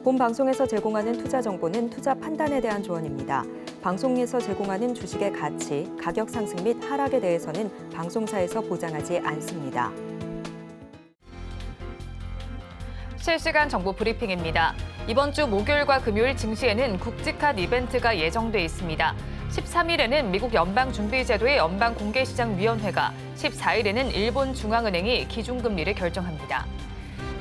본 방송에서 제공하는 투자 정보는 투자 판단에 대한 조언입니다. 방송에서 제공하는 주식의 가치, 가격 상승 및 하락에 대해서는 방송사에서 보장하지 않습니다. 실시간 정보 브리핑입니다. 이번 주 목요일과 금요일 증시에는 굵직한 이벤트가 예정돼 있습니다. 13일에는 미국 연방준비제도의 연방공개시장위원회가, 14일에는 일본 중앙은행이 기준금리를 결정합니다.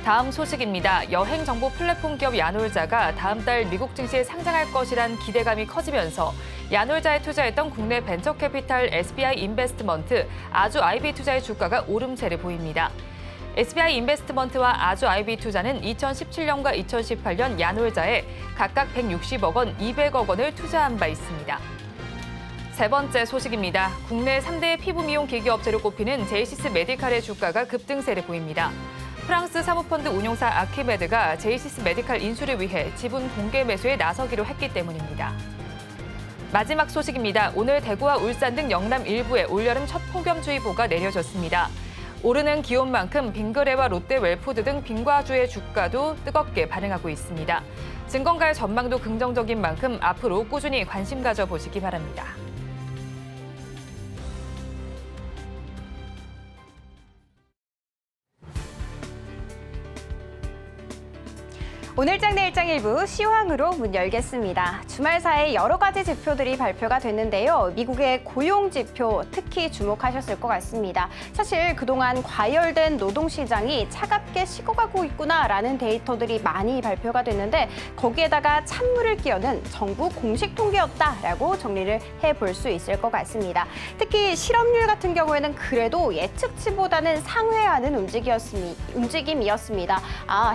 다음 소식입니다. 여행 정보 플랫폼 기업 야놀자가 다음 달 미국 증시에 상장할 것이란 기대감이 커지면서 야놀자에 투자했던 국내 벤처캐피탈 SBI 인베스트먼트, 아주 IB 투자의 주가가 오름세를 보입니다. SBI 인베스트먼트와 아주 IB 투자는 2017년과 2018년 야놀자에 각각 160억 원, 200억 원을 투자한 바 있습니다. 세 번째 소식입니다. 국내 3대 피부 미용 기기업체로 꼽히는 제이시스 메디칼의 주가가 급등세를 보입니다. 프랑스 사모펀드 운용사 아키메드가 제이시스 메디칼 인수를 위해 지분 공개 매수에 나서기로 했기 때문입니다. 마지막 소식입니다. 오늘 대구와 울산 등 영남 일부에 올여름 첫 폭염주의보가 내려졌습니다. 오르는 기온만큼 빙그레와 롯데 웰푸드 등 빙과주의 주가도 뜨겁게 반응하고 있습니다. 증권가의 전망도 긍정적인 만큼 앞으로 꾸준히 관심 가져보시기 바랍니다. 오늘장 내일장 일부 시황으로 문 열겠습니다. 주말 사이 여러 가지 지표들이 발표가 됐는데요. 미국의 고용 지표 특히 주목하셨을 것 같습니다. 사실 그동안 과열된 노동시장이 차갑게 식어가고 있구나라는 데이터들이 많이 발표가 됐는데 거기에다가 찬물을 끼얹은 정부 공식 통계였다라고 정리를 해볼 수 있을 것 같습니다. 특히 실업률 같은 경우에는 그래도 예측치보다는 상회하는 움직임이었습니다.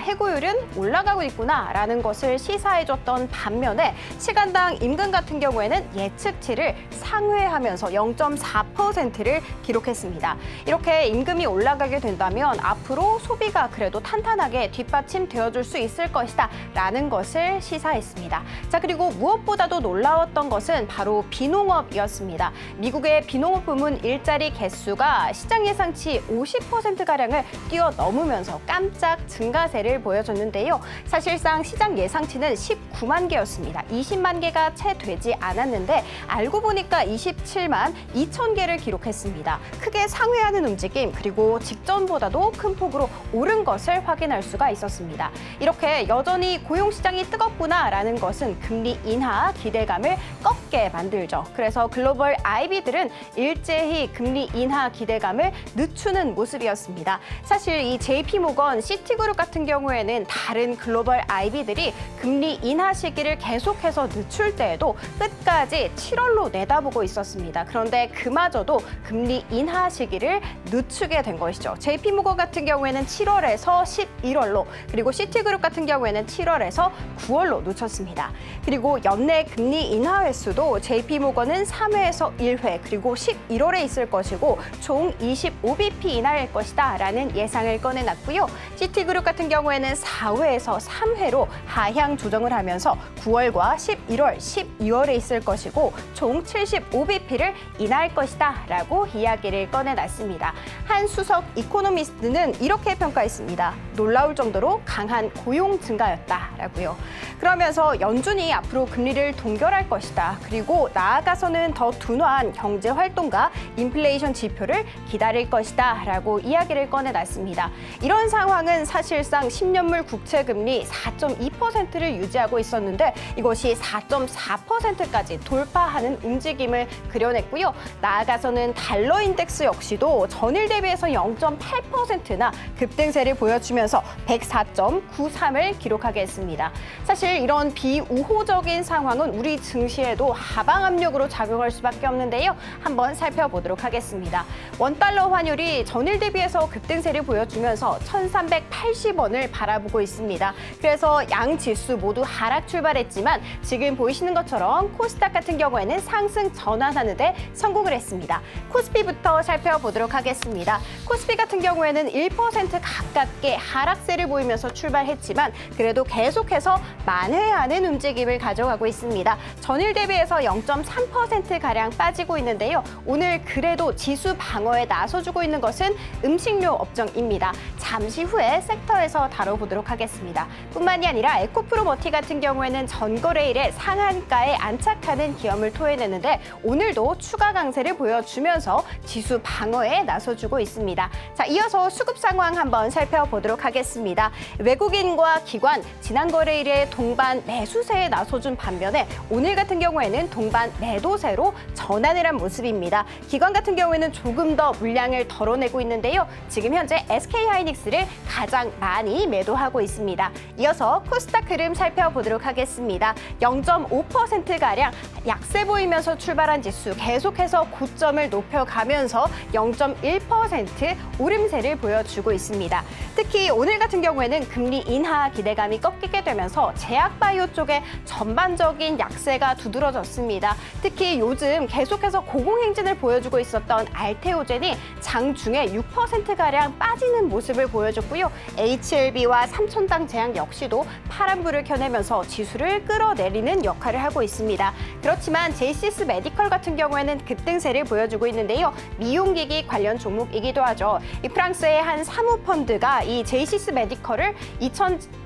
해고율은 올라가고 있구나라는 것을 시사해줬던 반면에 시간당 임금 같은 경우에는 예측치를 상회하면서 0.4%를 기록했습니다. 이렇게 임금이 올라가게 된다면 앞으로 소비가 그래도 탄탄하게 뒷받침되어줄 수 있을 것이다 라는 것을 시사했습니다. 자, 그리고 무엇보다도 놀라웠던 것은 바로 비농업이었습니다. 미국의 비농업 부문 일자리 개수가 시장 예상치 50%가량을 뛰어넘으면서 깜짝 증가세를 보여줬는데요. 사실상 시장 예상치는 19만 개였습니다. 20만 개가 채 되지 않았는데 알고 보니까 27만 2천 개를 기록했습니다. 크게 상회하는 움직임 그리고 직전보다도 큰 폭으로 오른 것을 확인할 수가 있었습니다. 이렇게 여전히 고용시장이 뜨겁구나라는 것은 금리 인하 기대감을 꺾게 만들죠. 그래서 글로벌 IB들은 일제히 금리 인하 기대감을 늦추는 모습이었습니다. 사실 이 JP모건, 시티그룹 같은 경우에는 다른 글로벌 IB들이 금리 인하 시기를 계속해서 늦출 때에도 끝까지 7월로 내다보고 있었습니다. 그런데 그마저도 금리 인하 시기를 늦추게 된 것이죠. JP모건 같은 경우에는 7월에서 11월로 그리고 시티그룹 같은 경우에는 7월에서 9월로 늦췄습니다. 그리고 연내 금리 인하 횟수도 JP모건은 3회에서 1회 그리고 11월에 있을 것이고 총 25bp 인하일 것이다 라는 예상을 꺼내놨고요. 시티그룹 같은 경우에는 4회에서 3회로 하향 조정을 하면서 9월과 11월, 12월에 있을 것이고 총 75bp를 인하할 것이다 라고 이야기를 꺼내놨습니다. 한 수석 이코노미스트는 이렇게 평가했습니다. 놀라울 정도로 강한 고용 증가였다라고요. 그러면서 연준이 앞으로 금리를 동결할 것이다. 그리고 나아가서는 더 둔화한 경제 활동과 인플레이션 지표를 기다릴 것이다 라고 이야기를 꺼내놨습니다. 이런 상황은 사실상 10년물 국채금리 4.2%를 유지하고 있었는데 이것이 4.4%까지 돌파하는 움직임을 그려냈고요. 나아가서는 달러 인덱스 역시도 전일 대비해서 0.8%나 급등세를 보여주면서 104.93을 기록하게 했습니다. 사실 이런 비우호적인 상황은 우리 증시에도 하방 압력으로 작용할 수밖에 없는데요. 한번 살펴보도록 하겠습니다. 원달러 환율이 전일 대비해서 급등세를 보여주면서 1,380원을 바라보고 있습니다. 그래서 양 지수 모두 하락 출발했지만 지금 보이시는 것처럼 코스닥 같은 경우에는 상승 전환하는데 성공을 했습니다. 코스피부터 살펴보도록 하겠습니다. 코스피 같은 경우에는 1% 가깝게 하락세를 보이면서 출발했지만 그래도 계속해서 만회하는 움직임을 가져가고 있습니다. 전일 대비해서 0.3%가량 빠지고 있는데요. 오늘 그래도 지수 방어에 나서주고 있는 것은 음식료 업종입니다. 잠시 후에 섹터에서 다뤄보도록 하겠습니다. 뿐만이 아니라 에코프로머티 같은 경우에는 전거래일에 상한가에 안착하는 기염을 토해내는데 오늘도 추가 강세를 보여주면서 지수 방어에 나서주고 있습니다. 자, 이어서 수급 상황 한번 살펴보도록 하겠습니다. 외국인과 기관, 지난 거래일에 동반 매수세에 나서준 반면에 오늘 같은 경우에는 동반 매도세로 전환을 한 모습입니다. 기관 같은 경우에는 조금 더 물량을 덜어내고 있는데요. 지금 현재 SK하이닉스를 가장 많이 매도하고 있습니다. 이어서 코스닥 흐름 살펴보도록 하겠습니다. 0.5%가량 약세 보이면서 출발한 지수 계속해서 고점을 높여가면서 0.1% 오름세를 보여주고 있습니다. 특히 오늘 같은 경우에는 금리 인하 기대감이 꺾이게 되면서 제약바이오 쪽에 전반적인 약세가 두드러졌습니다. 특히 요즘 계속해서 고공행진을 보여주고 있었던 알테오젠이 장중에 6%가량 빠지는 모습을 보여줬고요. HLB와 삼천당 제약 역시도 파란불을 켜내면서 지수를 끌어내리는 역할을 하고 있습니다. 그렇지만 제이시스 메디컬 같은 경우에는 급등세를 보여주고 있는데요. 미용기기 관련 종목이기도 하죠. 이 프랑스의 한 사모펀드가 이 제이시스 메디컬을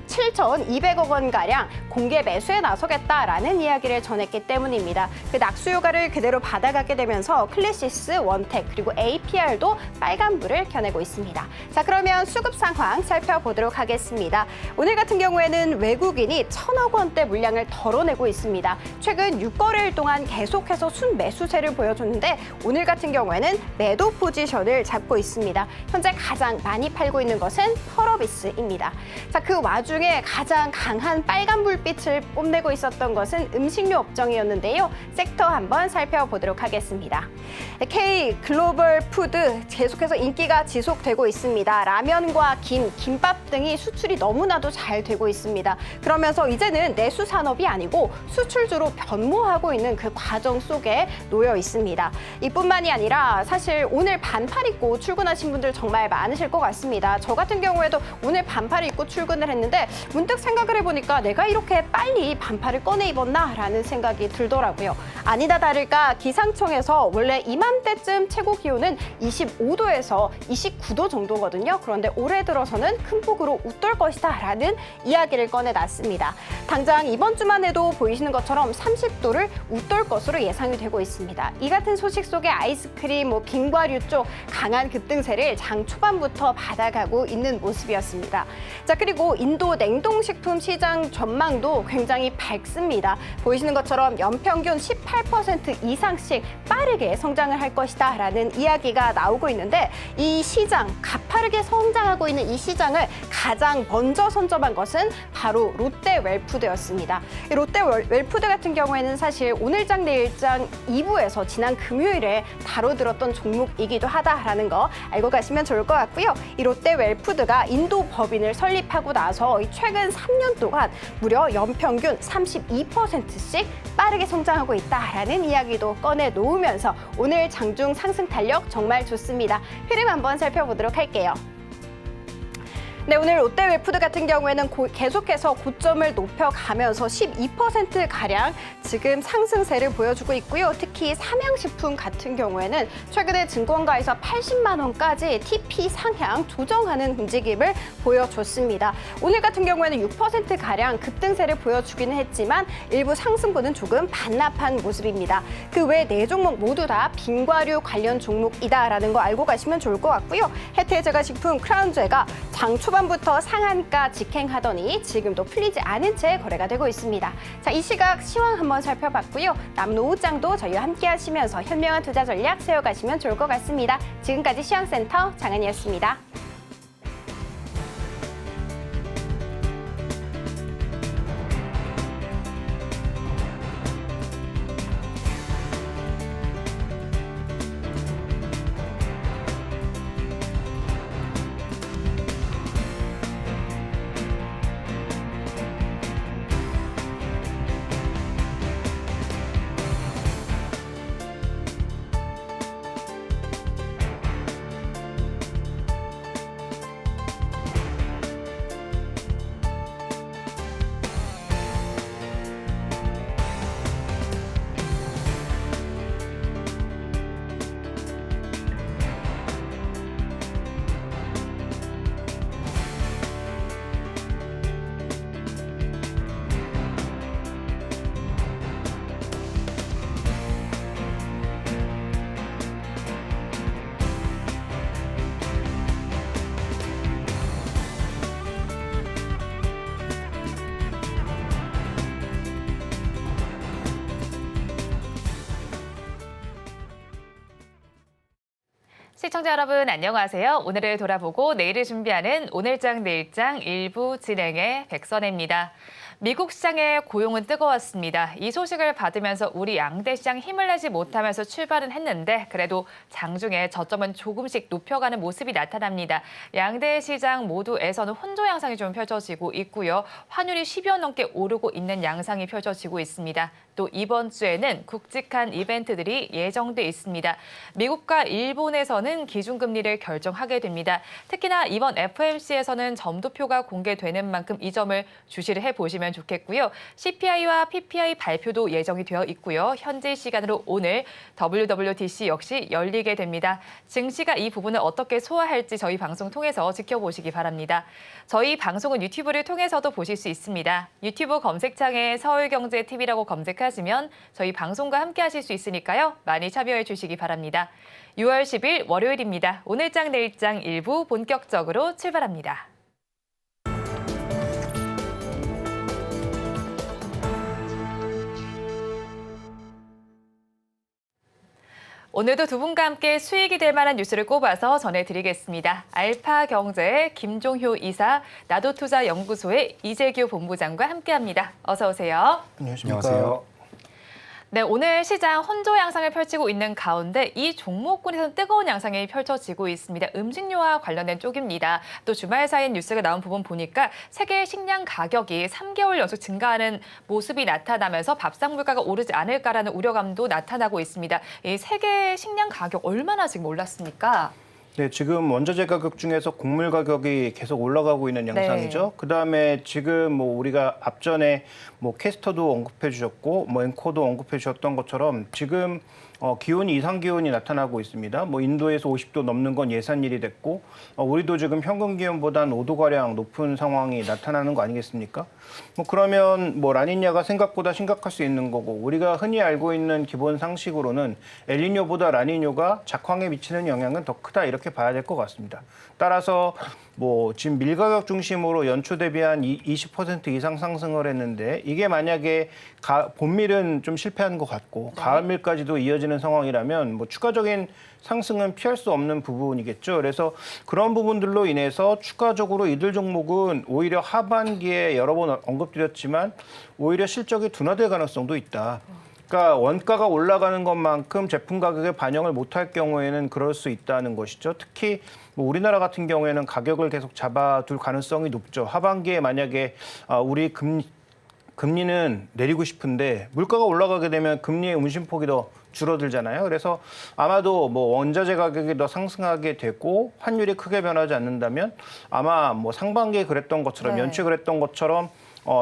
7,200억 원가량 공개 매수에 나서겠다라는 이야기를 전했기 때문입니다. 그 낙수 효과를 그대로 받아가게 되면서 클래시스, 원텍, 그리고 APR도 빨간불을 켜내고 있습니다. 자, 그러면 수급 상황 살펴보도록 하겠습니다. 오늘 같은 경우에는 외국인이 1,000억 원대 물량을 덜어내고 있습니다. 최근 6거래일 동안 계속해서 순매수세를 보여줬는데 오늘 같은 경우에는 매도 포지션을 잡고 있습니다. 현재 가장 많이 팔고 있는 것은 펄어비스입니다. 자, 그 와중에 가장 강한 빨간 불빛을 뽐내고 있었던 것은 음식료 업종이었는데요. 섹터 한번 살펴보도록 하겠습니다. K 글로벌 푸드 계속해서 인기가 지속되고 있습니다. 라면과 김, 김밥 등이 수출이 너무나도 잘 되고 있습니다. 그러면서 이제는 내수 산업이 아니고 수출주로 변모하고 있는 그 과정 속에 놓여 있습니다. 이뿐만이 아니라 사실 오늘 반팔 입고 출근하신 분들 정말 많으실 것 같습니다. 저 같은 경우에도 오늘 반팔 입고 출근을 했는데 문득 생각을 해보니까 내가 이렇게 빨리 반팔을 꺼내 입었나라는 생각이 들더라고요. 아니다 다를까 기상청에서 원래 이맘때쯤 최고 기온은 25도에서 29도 정도거든요. 그런데 올해 들어서는 큰 폭으로 웃돌 것이다 라는 이야기를 꺼내놨습니다. 당장 이번 주만 해도 보이시는 것처럼 30도를 웃돌 것으로 예상이 되고 있습니다. 이 같은 소식 속에 아이스크림, 빙과류 쪽 강한 급등세를 장 초반부터 받아가고 있는 모습이었습니다. 자, 그리고 인도 냉동식품 시장 전망도 굉장히 밝습니다. 보이시는 것처럼 연평균 18% 이상씩 빠르게 성장을 할 것이다 라는 이야기가 나오고 있는데 이 시장, 가파르게 성장하고 있는 이 시장을 가장 먼저 선점한 것은 바로 롯데웰푸드였습니다. 이 롯데웰푸드 같은 경우에는 사실 오늘장 내일장 2부에서 지난 금요일에 다뤄들었던 종목이기도 하다라는 거 알고 가시면 좋을 것 같고요. 이 롯데웰푸드가 인도 법인을 설립하고 나서 최근 3년 동안 무려 연평균 32%씩 빠르게 성장하고 있다라는 이야기도 꺼내놓으면서 오늘 장중 상승 탄력 정말 좋습니다. 흐름 한번 살펴보도록 할게요. 네, 오늘 롯데웰푸드 같은 경우에는 계속해서 고점을 높여가면서 12%가량 지금 상승세를 보여주고 있고요. 특히 삼양식품 같은 경우에는 최근에 증권가에서 80만 원까지 TP 상향 조정하는 움직임을 보여줬습니다. 오늘 같은 경우에는 6%가량 급등세를 보여주기는 했지만 일부 상승분은 조금 반납한 모습입니다. 그 외 네 종목 모두 다 빙과류 관련 종목이다라는 거 알고 가시면 좋을 것 같고요. 혜태제과식품, 크라운제가 장 초반부터 상한가 직행하더니 지금도 풀리지 않은 채 거래가 되고 있습니다. 자, 이 시각 시황 한번 살펴봤고요. 남은 오후장도 저희와 함께 하시면서 현명한 투자 전략 세워가시면 좋을 것 같습니다. 지금까지 시황센터 장은이었습니다. 시청자 여러분 안녕하세요. 오늘을 돌아보고 내일을 준비하는 오늘장 내일장 일부 진행의 백선혜입니다. 미국 시장의 고용은 뜨거웠습니다. 이 소식을 받으면서 우리 양대 시장 힘을 내지 못하면서 출발은 했는데 그래도 장중에 저점은 조금씩 높여가는 모습이 나타납니다. 양대 시장 모두에서는 혼조 양상이 좀 펼쳐지고 있고요. 환율이 10여 넘게 오르고 있는 양상이 펼쳐지고 있습니다. 또 이번 주에는 굵직한 이벤트들이 예정돼 있습니다. 미국과 일본에서는 기준금리를 결정하게 됩니다. 특히나 이번 FOMC에서는 점도표가 공개되는 만큼 이 점을 주시를 해보시면 좋겠고요. CPI와 PPI 발표도 예정이 되어 있고요. 현지 시간으로 오늘 WWDC 역시 열리게 됩니다. 증시가 이 부분을 어떻게 소화할지 저희 방송 통해서 지켜보시기 바랍니다. 저희 방송은 유튜브를 통해서도 보실 수 있습니다. 유튜브 검색창에 서울경제TV라고 검색하시면 저희 방송과 함께 하실 수 있으니까요. 많이 참여해 주시기 바랍니다. 6월 10일 월요일입니다. 오늘장 내일장 일부 본격적으로 출발합니다. 오늘도 두 분과 함께 수익이 될 만한 뉴스를 꼽아서 전해드리겠습니다. 알파경제의 김종효 이사, 나도투자연구소의 이재규 본부장과 함께합니다. 어서 오세요. 안녕하세요. 네, 오늘 시장 혼조 양상을 펼치고 있는 가운데 이 종목군에서는 뜨거운 양상이 펼쳐지고 있습니다. 음식료와 관련된 쪽입니다. 또 주말 사이 뉴스가 나온 부분 보니까 세계 식량 가격이 3개월 연속 증가하는 모습이 나타나면서 밥상 물가가 오르지 않을까라는 우려감도 나타나고 있습니다. 이 세계 식량 가격 얼마나 지금 올랐습니까? 네, 지금 원자재 가격 중에서 곡물 가격이 계속 올라가고 있는 양상이죠. 그다음에 지금 뭐 우리가 앞전에 뭐 캐스터도 언급해 주셨고 뭐 앵커도 언급해 주셨던 것처럼 지금 기온이 이상 기온이 나타나고 있습니다. 뭐 인도에서 50도 넘는 건 예산일이 됐고 우리도 지금 평균 기온보다는 5도 가량 높은 상황이 나타나는 거 아니겠습니까? 뭐 그러면 뭐 라니냐가 생각보다 심각할 수 있는 거고 우리가 흔히 알고 있는 기본 상식으로는 엘니뇨보다 라니뇨가 작황에 미치는 영향은 더 크다 이렇게 봐야 될 것 같습니다. 따라서 뭐 지금 밀 가격 중심으로 연초 대비 한 20% 이상 상승을 했는데 이게 만약에 봄밀은 좀 실패한 것 같고 가을밀까지도 이어지는 상황이라면 뭐 추가적인 상승은 피할 수 없는 부분이겠죠. 그래서 그런 부분들로 인해서 추가적으로 이들 종목은 오히려 하반기에 여러 번 언급드렸지만 오히려 실적이 둔화될 가능성도 있다. 그러니까 원가가 올라가는 것만큼 제품 가격에 반영을 못할 경우에는 그럴 수 있다는 것이죠. 특히 뭐 우리나라 같은 경우에는 가격을 계속 잡아둘 가능성이 높죠. 하반기에 만약에 우리 금리는 내리고 싶은데 물가가 올라가게 되면 금리의 운신폭이 더 줄어들잖아요. 그래서 아마도 뭐 원자재 가격이 더 상승하게 되고 환율이 크게 변하지 않는다면 아마 뭐 상반기에 그랬던 것처럼 연초에 그랬던 것처럼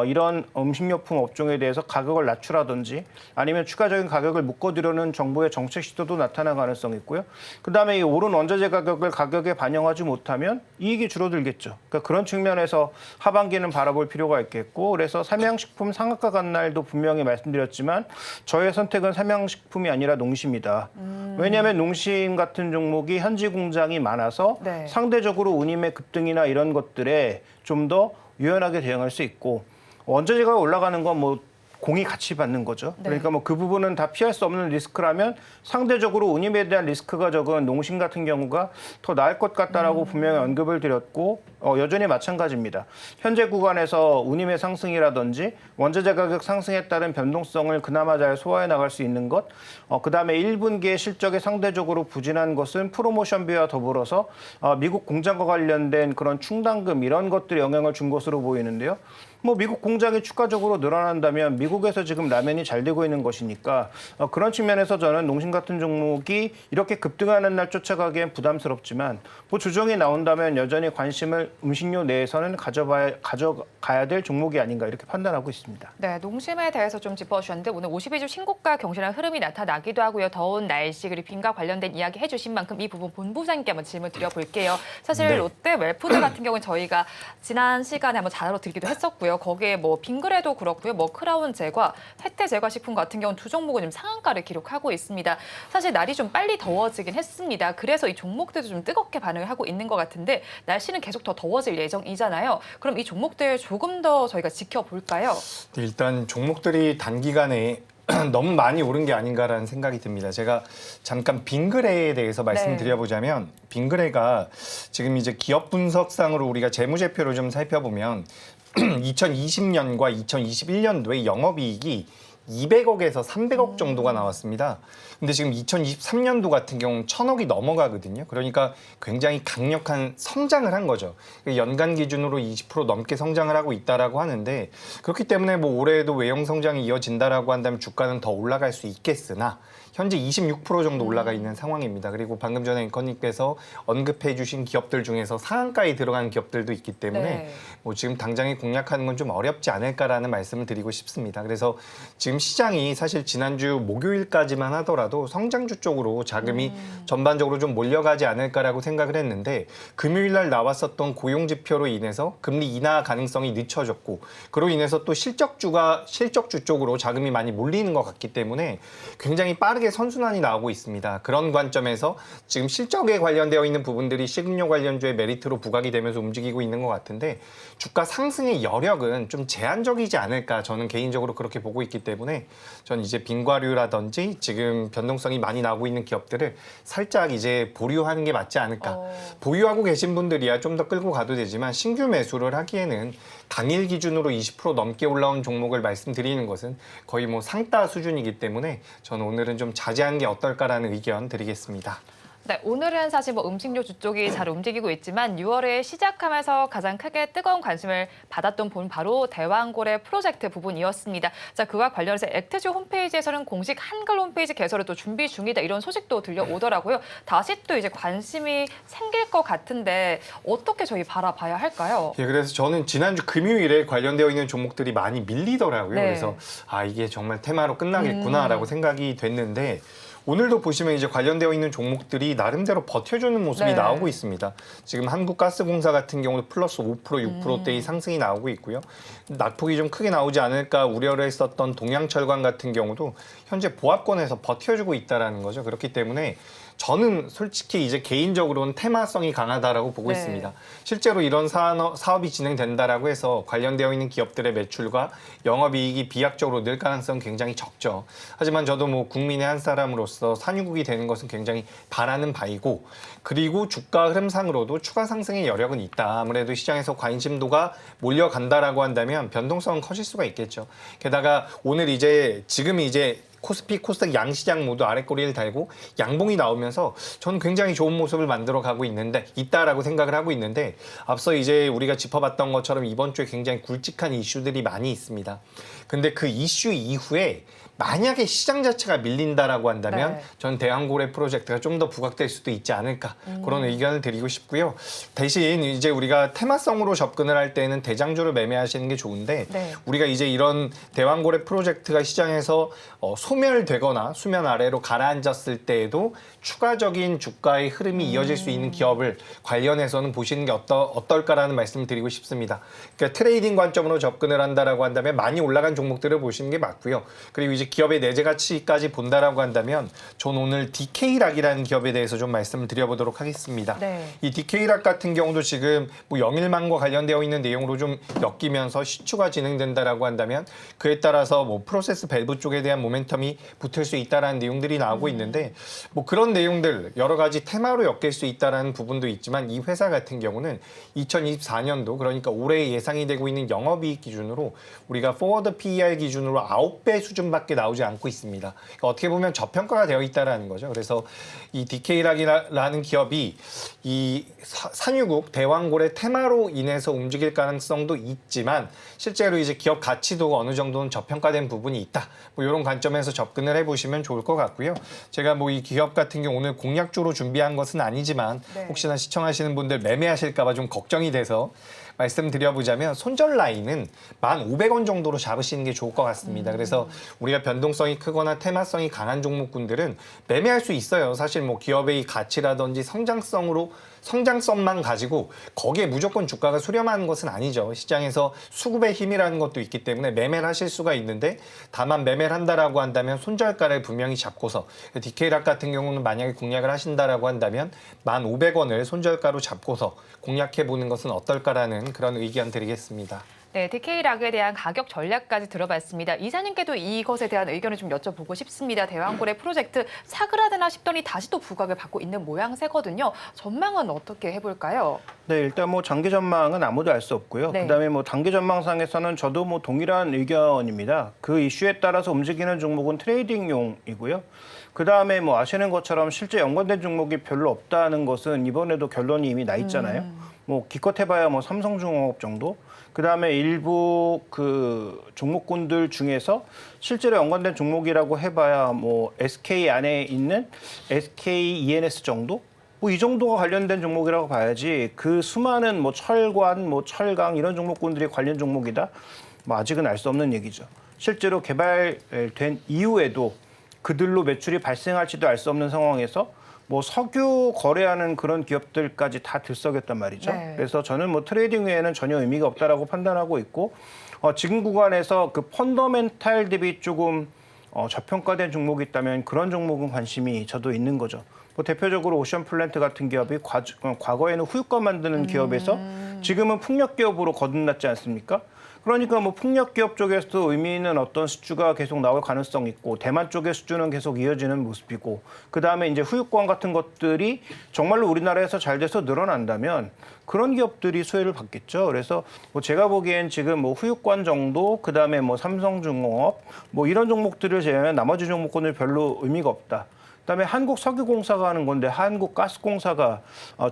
이런 음식료품 업종에 대해서 가격을 낮추라든지 아니면 추가적인 가격을 묶어두려는 정부의 정책 시도도 나타날 가능성이 있고요. 그다음에 이 오른 원자재 가격을 가격에 반영하지 못하면 이익이 줄어들겠죠. 그러니까 그런 측면에서 하반기는 바라볼 필요가 있겠고 그래서 삼양식품 상한가 간 날도 분명히 말씀드렸지만 저의 선택은 삼양식품이 아니라 농심이다. 왜냐하면 농심 같은 종목이 현지 공장이 많아서 상대적으로 운임의 급등이나 이런 것들에 좀 더 유연하게 대응할 수 있고 원자재가 올라가는 건 뭐 공이 같이 받는 거죠. 그러니까 뭐 그 부분은 다 피할 수 없는 리스크라면 상대적으로 운임에 대한 리스크가 적은 농심 같은 경우가 더 나을 것 같다라고 분명히 언급을 드렸고 여전히 마찬가지입니다. 현재 구간에서 운임의 상승이라든지 원자재 가격 상승에 따른 변동성을 그나마 잘 소화해 나갈 수 있는 것, 그다음에 1분기에 실적이 상대적으로 부진한 것은 프로모션비와 더불어서 미국 공장과 관련된 그런 충당금 이런 것들이 영향을 준 것으로 보이는데요. 뭐 미국 공장이 추가적으로 늘어난다면 미국에서 지금 라면이 잘 되고 있는 것이니까 그런 측면에서 저는 농심 같은 종목이 이렇게 급등하는 날 쫓아가기엔 부담스럽지만 뭐 조정이 나온다면 여전히 관심을 음식료 내에서는 가져가야 될 종목이 아닌가 이렇게 판단하고 있습니다. 네, 농심에 대해서 좀 짚어주셨는데 오늘 52주 신고가 경신한 흐름이 나타나기도 하고요. 더운 날씨 그리고 빈과 관련된 이야기 해주신 만큼 이 부분 본부장님께 한번 질문 드려볼게요. 사실 롯데 웰푸드 같은 경우는 저희가 지난 시간에 한번 자료로 드리기도 했었고요. 거기에 뭐 빙그레도 그렇고요. 뭐 크라운 제과, 혜태 제과식품 같은 경우는 두 종목은 지금 상한가를 기록하고 있습니다. 사실 날이 좀 빨리 더워지긴 했습니다. 그래서 이 종목들도 좀 뜨겁게 반응을 하고 있는 것 같은데 날씨는 계속 더 더워질 예정이잖아요. 그럼 이 종목들 조금 더 저희가 지켜볼까요? 일단 종목들이 단기간에 너무 많이 오른 게 아닌가라는 생각이 듭니다. 제가 잠깐 빙그레에 대해서 말씀드려보자면 빙그레가 지금 이제 기업 분석상으로 우리가 재무제표를 좀 살펴보면 2020년과 2021년도에 영업이익이 200억에서 300억 정도가 나왔습니다. 근데 지금 2023년도 같은 경우는 1000억이 넘어가거든요. 그러니까 굉장히 강력한 성장을 한 거죠. 연간 기준으로 20% 넘게 성장을 하고 있다라고 하는데 그렇기 때문에 뭐 올해에도 외형 성장이 이어진다라고 한다면 주가는 더 올라갈 수 있겠으나 현재 26% 정도 올라가 있는 상황입니다. 그리고 방금 전에 앵커님께서 언급해 주신 기업들 중에서 상한가에 들어간 기업들도 있기 때문에 뭐 지금 당장에 공략하는 건 좀 어렵지 않을까라는 말씀을 드리고 싶습니다. 그래서 지금 시장이 사실 지난주 목요일까지만 하더라도 성장주 쪽으로 자금이 전반적으로 좀 몰려가지 않을까라고 생각을 했는데 금요일 날 나왔었던 고용 지표로 인해서 금리 인하 가능성이 늦춰졌고 그로 인해서 또 실적주 쪽으로 자금이 많이 몰리는 것 같기 때문에 굉장히 빠르게 선순환이 나오고 있습니다. 그런 관점에서 지금 실적에 관련되어 있는 부분들이 식음료 관련주의 메리트로 부각이 되면서 움직이고 있는 것 같은데 주가 상승의 여력은 좀 제한적이지 않을까 저는 개인적으로 그렇게 보고 있기 때문에 저는 이제 빙과류라든지 지금 변동성이 많이 나오고 있는 기업들을 살짝 이제 보류하는 게 맞지 않을까. 보유하고 계신 분들이야 좀 더 끌고 가도 되지만 신규 매수를 하기에는 당일 기준으로 20% 넘게 올라온 종목을 말씀드리는 것은 거의 뭐 상따 수준이기 때문에 저는 오늘은 좀 자제하는 게 어떨까라는 의견 드리겠습니다. 네, 오늘은 사실 뭐 음식료 주쪽이 잘 움직이고 있지만 6월에 시작하면서 가장 크게 뜨거운 관심을 받았던 부분 바로 대왕고래 프로젝트 부분이었습니다. 자, 그와 관련해서 액트주 홈페이지에서는 공식 한글 홈페이지 개설을 또 준비 중이다 이런 소식도 들려오더라고요. 다시 또 이제 관심이 생길 것 같은데 어떻게 저희 바라봐야 할까요? 예, 그래서 저는 지난주 금요일에 관련되어 있는 종목들이 많이 밀리더라고요. 네. 그래서 아 이게 정말 테마로 끝나겠구나라고 생각이 됐는데 오늘도 보시면 이제 관련되어 있는 종목들이 나름대로 버텨주는 모습이 나오고 있습니다. 지금 한국가스공사 같은 경우도 플러스 5%, 6%대의 상승이 나오고 있고요. 낙폭이 좀 크게 나오지 않을까 우려를 했었던 동양철강 같은 경우도 현재 보합권에서 버텨주고 있다는 거죠. 그렇기 때문에 저는 솔직히 이제 개인적으로는 테마성이 강하다라고 보고 있습니다. 실제로 이런 사업이 진행된다라고 해서 관련되어 있는 기업들의 매출과 영업이익이 비약적으로 늘 가능성은 굉장히 적죠. 하지만 저도 뭐 국민의 한 사람으로서 산유국이 되는 것은 굉장히 바라는 바이고 그리고 주가 흐름상으로도 추가 상승의 여력은 있다. 아무래도 시장에서 관심도가 몰려간다라고 한다면 변동성은 커질 수가 있겠죠. 게다가 오늘 지금 코스피, 코스닥 양시장 모두 아랫꼬리를 달고 양봉이 나오면서 저는 굉장히 좋은 모습을 만들어가고 있다라고 생각을 하고 있는데 앞서 이제 우리가 짚어봤던 것처럼 이번 주에 굉장히 굵직한 이슈들이 많이 있습니다. 근데 그 이슈 이후에 만약에 시장 자체가 밀린다라고 한다면 저는 대왕고래 프로젝트가 좀 더 부각될 수도 있지 않을까 그런 의견을 드리고 싶고요. 대신 이제 우리가 테마성으로 접근을 할 때는 대장주를 매매하시는 게 좋은데 우리가 이제 이런 대왕고래 프로젝트가 시장에서 소멸되거나 수면 아래로 가라앉았을 때에도 추가적인 주가의 흐름이 이어질 수 있는 기업을 관련해서는 보시는 게 어떨까라는 말씀을 드리고 싶습니다. 그러니까 트레이딩 관점으로 접근을 한다라고 한다면 많이 올라간 종목들을 보시는 게 맞고요. 그리고 이제 기업의 내재 가치까지 본다라고 한다면 전 오늘 DK락이라는 기업에 대해서 좀 말씀을 드려보도록 하겠습니다. 이 DK락 같은 경우도 지금 뭐 영일망과 관련되어 있는 내용으로 좀 엮이면서 시추가 진행된다라고 한다면 그에 따라서 뭐 프로세스 밸브 쪽에 대한 모멘텀이 붙을 수 있다라는 내용들이 나오고 있는데 뭐 그런 내용들 여러 가지 테마로 엮일 수 있다라는 부분도 있지만 이 회사 같은 경우는 2024년도 그러니까 올해 예상이 되고 있는 영업이익 기준으로 우리가 포워드 PER 기준으로 9배 수준밖에 나오지 않고 있습니다. 그러니까 어떻게 보면 저평가가 되어 있다라는 거죠. 그래서 이 DK락이라는 기업이 이 산유국 대왕고래 테마로 인해서 움직일 가능성도 있지만 실제로 이제 기업 가치도 어느 정도는 저평가된 부분이 있다. 뭐 이런 관점에서 접근을 해보시면 좋을 것 같고요. 제가 뭐 이 기업 같은 경우 오늘 공략주로 준비한 것은 아니지만 혹시나 시청하시는 분들 매매하실까 봐 좀 걱정이 돼서 말씀드려보자면 손절 라인은 1,500원 정도로 잡으시는 게 좋을 것 같습니다. 그래서 우리가 변동성이 크거나 테마성이 강한 종목군들은 매매할 수 있어요. 사실 뭐 기업의 가치라든지 성장성만 가지고 거기에 무조건 주가가 수렴하는 것은 아니죠. 시장에서 수급의 힘이라는 것도 있기 때문에 매매를 하실 수가 있는데 다만 매매를 한다라고 한다면 손절가를 분명히 잡고서 DK락 같은 경우는 만약에 공략을 하신다라고 한다면 1,500원을 손절가로 잡고서 공략해보는 것은 어떨까라는 그런 의견 드리겠습니다. 네, DK락에 대한 가격 전략까지 들어봤습니다. 이사님께도 이것에 대한 의견을 좀 여쭤보고 싶습니다. 대왕고래 프로젝트 사그라드나 싶더니 다시 또 부각을 받고 있는 모양새거든요. 전망은 어떻게 해볼까요? 네, 일단 뭐 장기 전망은 아무도 알 수 없고요. 네. 그다음에 뭐 단기 전망상에서는 저도 뭐 동일한 의견입니다. 그 이슈에 따라서 움직이는 종목은 트레이딩용이고요. 그다음에 뭐 아시는 것처럼 실제 연관된 종목이 별로 없다는 것은 이번에도 결론이 이미 나 있잖아요. 뭐 기껏 해봐야 뭐 삼성중공업 정도. 그다음에 일부 그 종목군들 중에서 실제로 연관된 종목이라고 해봐야 뭐 SK 안에 있는 SK ENS 정도. 뭐 이 정도가 관련된 종목이라고 봐야지 그 수많은 뭐 철관, 뭐 철강 이런 종목군들이 관련 종목이다. 뭐 아직은 알 수 없는 얘기죠. 실제로 개발된 이후에도 그들로 매출이 발생할지도 알 수 없는 상황에서 뭐 석유 거래하는 그런 기업들까지 다 들썩였단 말이죠. 네. 그래서 저는 뭐 트레이딩 외에는 전혀 의미가 없다라고 판단하고 있고 지금 구간에서 그 펀더멘탈 대비 조금 저평가된 종목이 있다면 그런 종목은 관심이 저도 있는 거죠. 뭐 대표적으로 오션플랜트 같은 기업이 과거에는 후유가 만드는 기업에서 지금은 풍력 기업으로 거듭났지 않습니까? 그러니까 뭐 풍력 기업 쪽에서도 의미 있는 어떤 수주가 계속 나올 가능성이 있고 대만 쪽의 수주는 계속 이어지는 모습이고 그다음에 이제 후유권 같은 것들이 정말로 우리나라에서 잘 돼서 늘어난다면 그런 기업들이 수혜를 받겠죠. 그래서 뭐 제가 보기엔 지금 뭐 후유권 정도 그다음에 뭐 삼성중공업 뭐 이런 종목들을 제외하면 나머지 종목군은 별로 의미가 없다. 그다음에 한국석유공사가 하는 건데 한국가스공사가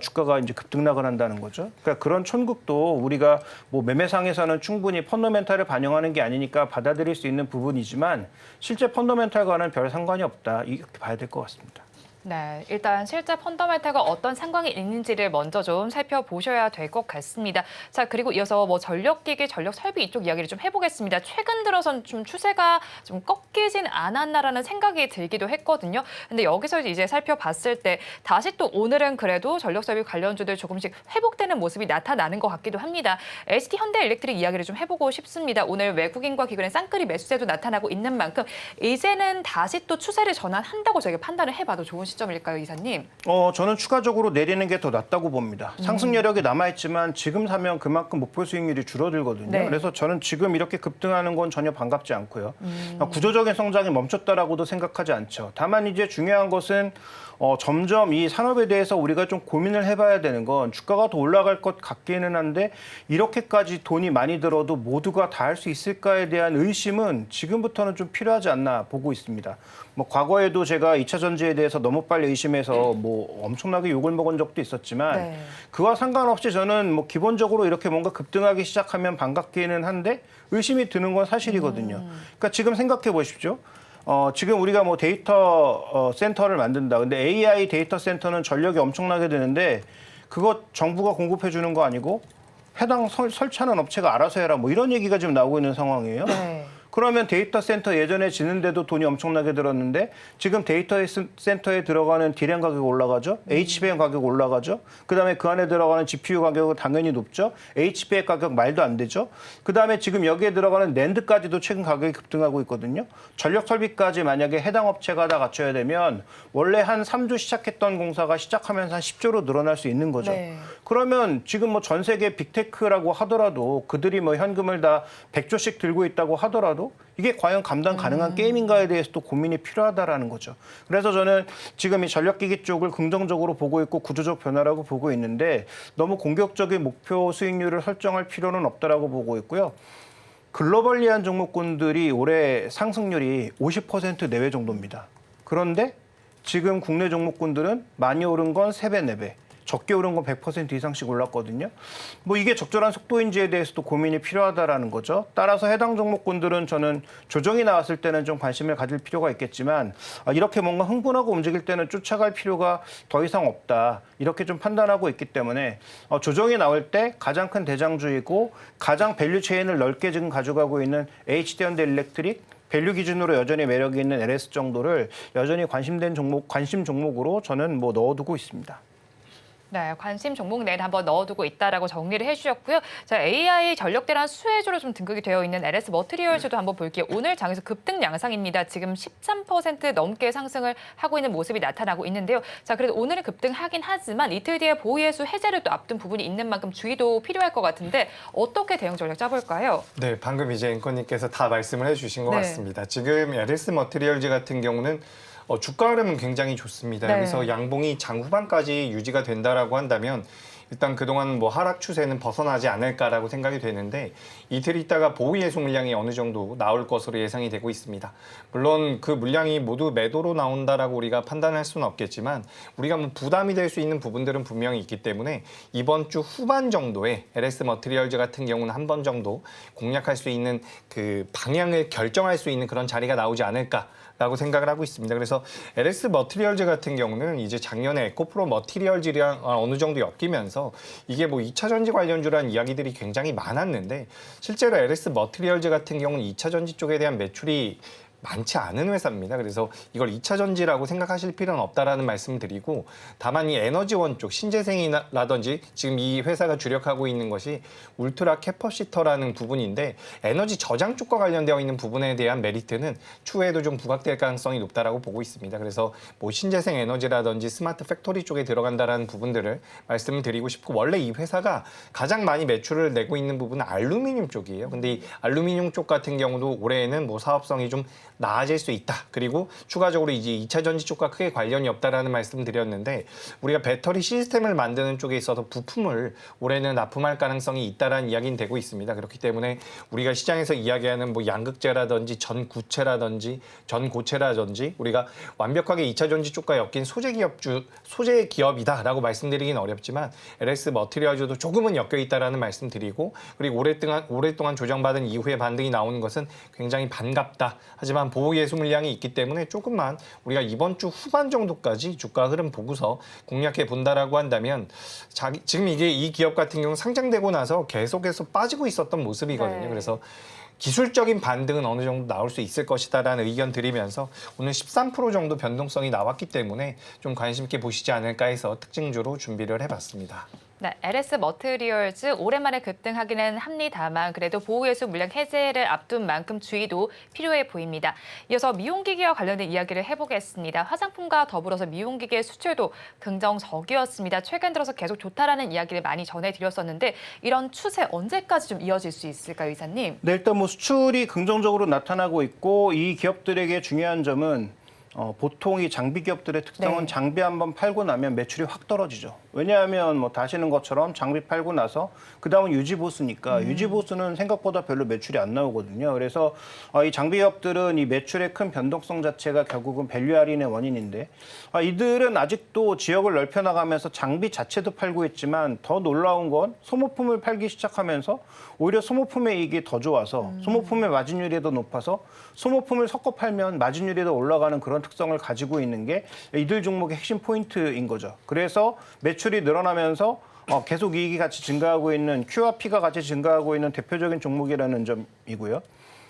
주가가 이제 급등락을 한다는 거죠. 그러니까 그런 촌극도 우리가 뭐 매매상에서는 충분히 펀더멘탈을 반영하는 게 아니니까 받아들일 수 있는 부분이지만 실제 펀더멘탈과는 별 상관이 없다. 이렇게 봐야 될 것 같습니다. 네, 일단 실제 펀더멘탈과 어떤 상관이 있는지를 먼저 좀 살펴보셔야 될 것 같습니다. 자, 그리고 이어서 뭐 전력기기, 전력설비 이쪽 이야기를 좀 해보겠습니다. 최근 들어선 좀 추세가 좀 꺾이진 않았나라는 생각이 들기도 했거든요. 근데 여기서 이제 살펴봤을 때 다시 또 오늘은 그래도 전력설비 관련주들 조금씩 회복되는 모습이 나타나는 것 같기도 합니다. ST 현대일렉트릭 이야기를 좀 해보고 싶습니다. 오늘 외국인과 기관의 쌍끌이 매수세도 나타나고 있는 만큼 이제는 다시 또 추세를 전환한다고 저희가 판단을 해봐도 좋은 시점일까요, 이사님? 저는 추가적으로 내리는 게 더 낫다고 봅니다. 상승 여력이 남아있지만 지금 사면 그만큼 목표 수익률이 줄어들거든요. 네. 그래서 저는 지금 이렇게 급등하는 건 전혀 반갑지 않고요. 구조적인 성장이 멈췄다라고도 생각하지 않죠. 다만 이제 중요한 것은 점점 이 산업에 대해서 우리가 좀 고민을 해봐야 되는 건 주가가 더 올라갈 것 같기는 한데 이렇게까지 돈이 많이 들어도 모두가 다 할 수 있을까에 대한 의심은 지금부터는 좀 필요하지 않나 보고 있습니다. 뭐 과거에도 제가 2차 전지에 대해서 너무 빨리 의심해서 뭐 엄청나게 욕을 먹은 적도 있었지만 네. 그와 상관없이 저는 뭐 기본적으로 이렇게 뭔가 급등하기 시작하면 반갑기는 한데 의심이 드는 건 사실이거든요. 그러니까 지금 생각해 보십시오. 지금 우리가 뭐 데이터 센터를 만든다. 근데 AI 데이터 센터는 전력이 엄청나게 드는데 그거 정부가 공급해 주는 거 아니고 해당 설치하는 업체가 알아서 해라. 뭐 이런 얘기가 지금 나오고 있는 상황이에요. 네. 그러면 데이터 센터 예전에 짓는데도 돈이 엄청나게 들었는데 지금 데이터 센터에 들어가는 D램 가격이 올라가죠. HBM 가격 올라가죠. 그다음에 그 안에 들어가는 GPU 가격은 당연히 높죠. HBM 가격 말도 안 되죠. 그다음에 지금 여기에 들어가는 낸드까지도 최근 가격이 급등하고 있거든요. 전력 설비까지 만약에 해당 업체가 다 갖춰야 되면 원래 한 3조 시작했던 공사가 시작하면서 한 10조로 늘어날 수 있는 거죠. 네. 그러면 지금 뭐 전 세계 빅테크라고 하더라도 그들이 뭐 현금을 다 100조씩 들고 있다고 하더라도 이게 과연 감당 가능한 게임인가에 대해서도 고민이 필요하다라는 거죠. 그래서 저는 지금 이 전력기기 쪽을 긍정적으로 보고 있고 구조적 변화라고 보고 있는데 너무 공격적인 목표 수익률을 설정할 필요는 없다라고 보고 있고요. 글로벌리한 종목군들이 올해 상승률이 50% 내외 정도입니다. 그런데 지금 국내 종목군들은 많이 오른 건 3배, 4배. 적게 오른 건 100% 이상씩 올랐거든요. 뭐 이게 적절한 속도인지에 대해서도 고민이 필요하다라는 거죠. 따라서 해당 종목군들은 저는 조정이 나왔을 때는 좀 관심을 가질 필요가 있겠지만 이렇게 뭔가 흥분하고 움직일 때는 쫓아갈 필요가 더 이상 없다. 이렇게 좀 판단하고 있기 때문에 조정이 나올 때 가장 큰 대장주이고 가장 밸류 체인을 넓게 지금 가져가고 있는 HD현대일렉트릭 밸류 기준으로 여전히 매력이 있는 LS 정도를 여전히 관심 종목으로 저는 뭐 넣어두고 있습니다. 네, 관심 종목 내일 한번 넣어두고 있다라고 정리를 해주셨고요. 자, AI 전력 대란 수혜주로 좀 등극이 되어 있는 LS 머티리얼즈도 한번 볼게요. 오늘 장에서 급등 양상입니다. 지금 13% 넘게 상승을 하고 있는 모습이 나타나고 있는데요. 자, 그래도 오늘은 급등하긴 하지만 이틀 뒤에 보이에수 해제를 또 앞둔 부분이 있는 만큼 주의도 필요할 것 같은데 어떻게 대응 전략 짜볼까요? 네, 방금 이제 앵커님께서 다 말씀을 해주신 것 네. 같습니다. 지금 LS 머티리얼즈 같은 경우는 주가 흐름은 굉장히 좋습니다. 네. 여기서 양봉이 장 후반까지 유지가 된다라고 한다면 일단 그동안 뭐 하락 추세는 벗어나지 않을까라고 생각이 되는데 이틀 있다가 보이에수 물량이 어느 정도 나올 것으로 예상이 되고 있습니다. 물론 그 물량이 모두 매도로 나온다라고 우리가 판단할 수는 없겠지만 우리가 뭐 부담이 될 수 있는 부분들은 분명히 있기 때문에 이번 주 후반 정도에 LS 머티리얼즈 같은 경우는 한 번 정도 공략할 수 있는 그 방향을 결정할 수 있는 그런 자리가 나오지 않을까. 라고 생각을 하고 있습니다. 그래서 LS 머티리얼즈 같은 경우는 이제 작년에 에코프로 머티리얼즈랑 어느 정도 엮이면서 이게 뭐 2차 전지 관련주라는 이야기들이 굉장히 많았는데 실제로 LS 머티리얼즈 같은 경우는 2차 전지 쪽에 대한 매출이 많지 않은 회사입니다. 그래서 이걸 2차 전지라고 생각하실 필요는 없다라는 말씀을 드리고 다만 이 에너지원 쪽 신재생이라든지 지금 이 회사가 주력하고 있는 것이 울트라 캐퍼시터라는 부분인데 에너지 저장 쪽과 관련되어 있는 부분에 대한 메리트는 추후에도 좀 부각될 가능성이 높다라고 보고 있습니다. 그래서 뭐 신재생 에너지라든지 스마트 팩토리 쪽에 들어간다라는 부분들을 말씀을 드리고 싶고 원래 이 회사가 가장 많이 매출을 내고 있는 부분은 알루미늄 쪽이에요. 근데 이 알루미늄 쪽 같은 경우도 올해에는 뭐 사업성이 좀 나아질 수 있다. 그리고 추가적으로 이제 2차 전지 쪽과 크게 관련이 없다라는 말씀 드렸는데 우리가 배터리 시스템을 만드는 쪽에 있어서 부품을 올해는 납품할 가능성이 있다라는 이야기는 되고 있습니다. 그렇기 때문에 우리가 시장에서 이야기하는 뭐 양극재라든지 전구체라든지 전고체라든지 우리가 완벽하게 2차 전지 쪽과 엮인 소재 기업이다라고 말씀드리긴 어렵지만 LS 머티리얼즈도 조금은 엮여 있다라는 말씀드리고 그리고 오랫동안 조정받은 이후에 반등이 나오는 것은 굉장히 반갑다. 하지만 보호예수 물량이 있기 때문에 조금만 우리가 이번 주 후반 정도까지 주가 흐름 보고서 공략해 본다라고 한다면 지금 이게 이 기업 같은 경우 상장되고 나서 계속해서 빠지고 있었던 모습이거든요. 네. 그래서 기술적인 반등은 어느 정도 나올 수 있을 것이다라는 의견 드리면서 오늘 13% 정도 변동성이 나왔기 때문에 좀 관심 있게 보시지 않을까 해서 특징주로 준비를 해봤습니다. 네, LS 머티리얼즈 오랜만에 급등하기는 합니다만 그래도 보호예수 물량 해제를 앞둔 만큼 주의도 필요해 보입니다. 이어서 미용기기와 관련된 이야기를 해보겠습니다. 화장품과 더불어서 미용기기의 수출도 긍정적이었습니다. 최근 들어서 계속 좋다라는 이야기를 많이 전해드렸었는데 이런 추세 언제까지 좀 이어질 수 있을까요, 이사님? 네, 일단 뭐 수출이 긍정적으로 나타나고 있고 이 기업들에게 중요한 점은 보통 이 장비 기업들의 특성은 네. 장비 한번 팔고 나면 매출이 확 떨어지죠. 왜냐하면 뭐 다시는 것처럼 장비 팔고 나서 그다음은 유지보수니까 유지보수는 생각보다 별로 매출이 안 나오거든요. 그래서 이 장비 기업들은 이 매출의 큰 변동성 자체가 결국은 밸류 할인의 원인인데 이들은 아직도 지역을 넓혀나가면서 장비 자체도 팔고 있지만 더 놀라운 건 소모품을 팔기 시작하면서 오히려 소모품의 이익이 더 좋아서 소모품의 마진율이 더 높아서 소모품을 섞어 팔면 마진율이 더 올라가는 그런 특성을 가지고 있는 게 이들 종목의 핵심 포인트인 거죠. 그래서 매출이 늘어나면서 계속 이익이 같이 증가하고 있는 QRP가 같이 증가하고 있는 대표적인 종목이라는 점이고요.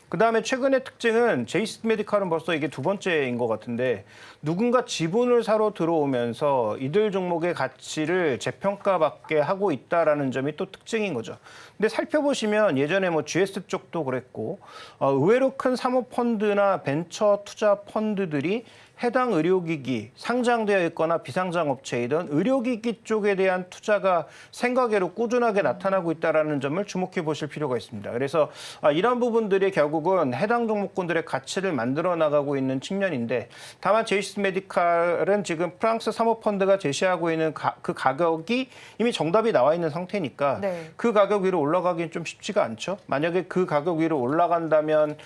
그다음에 최근의 특징은 제이스 메디칼은 벌써 이게 두 번째인 것 같은데 누군가 지분을 사러 들어오면서 이들 종목의 가치를 재평가받게 하고 있다라는 점이 또 특징인 거죠. 근데 살펴보시면 예전에 뭐 GS 쪽도 그랬고 의외로 큰 사모펀드나 벤처 투자 펀드들이 해당 의료기기, 상장되어 있거나 비상장 업체이든 의료기기 쪽에 대한 투자가 생각외로 꾸준하게 나타나고 있다는 점을 주목해 보실 필요가 있습니다. 그래서 이런 부분들이 결국은 해당 종목군들의 가치를 만들어 나가고 있는 측면인데 다만 제이스 메디칼은 지금 프랑스 사모펀드가 제시하고 있는 그 가격이 이미 정답이 나와 있는 상태니까 네. 그 가격 위로 올라가기는 좀 쉽지가 않죠. 만약에 그 가격 위로 올라간다면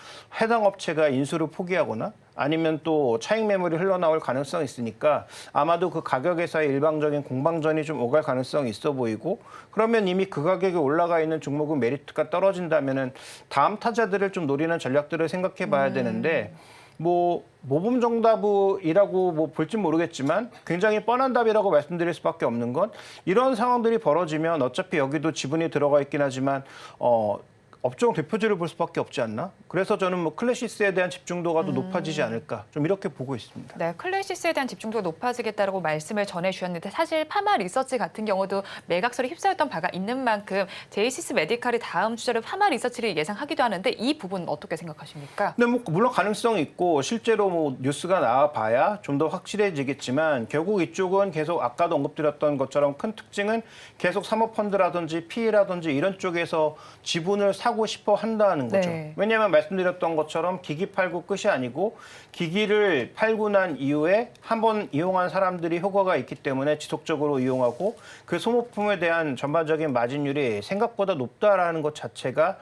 해당 업체가 인수를 포기하거나 아니면 또 차익 매물이 흘러나올 가능성이 있으니까 아마도 그 가격에서의 일방적인 공방전이 좀 오갈 가능성이 있어 보이고 그러면 이미 그 가격에 올라가 있는 종목은 메리트가 떨어진다면은 다음 타자들을 좀 노리는 전략들을 생각해 봐야 되는데 뭐 모범 정답이라고 뭐 볼진 모르겠지만 굉장히 뻔한 답이라고 말씀드릴 수밖에 없는 건 이런 상황들이 벌어지면 어차피 여기도 지분이 들어가 있긴 하지만 업종 대표주를 볼 수밖에 없지 않나? 그래서 저는 뭐 클래시스에 대한 집중도가 더 높아지지 않을까? 좀 이렇게 보고 있습니다. 네, 클래시스에 대한 집중도가 높아지겠다라고 말씀을 전해주셨는데 사실 파마 리서치 같은 경우도 매각설이 휩싸였던 바가 있는 만큼 제이시스 메디칼이 다음 주자로 파마 리서치를 예상하기도 하는데 이 부분 어떻게 생각하십니까? 근데 뭐 물론 가능성이 있고 실제로 뭐 뉴스가 나와봐야 좀 더 확실해지겠지만 결국 이쪽은 계속 아까도 언급드렸던 것처럼 큰 특징은 계속 사모펀드라든지 PE라든지 이런 쪽에서 지분을 사고 싶어 한다는 거죠. 네. 왜냐하면 말씀드렸던 것처럼 기기 팔고 끝이 아니고 기기를 팔고 난 이후에 한번 이용한 사람들이 효과가 있기 때문에 지속적으로 이용하고 그 소모품에 대한 전반적인 마진율이 생각보다 높다라는 것 자체가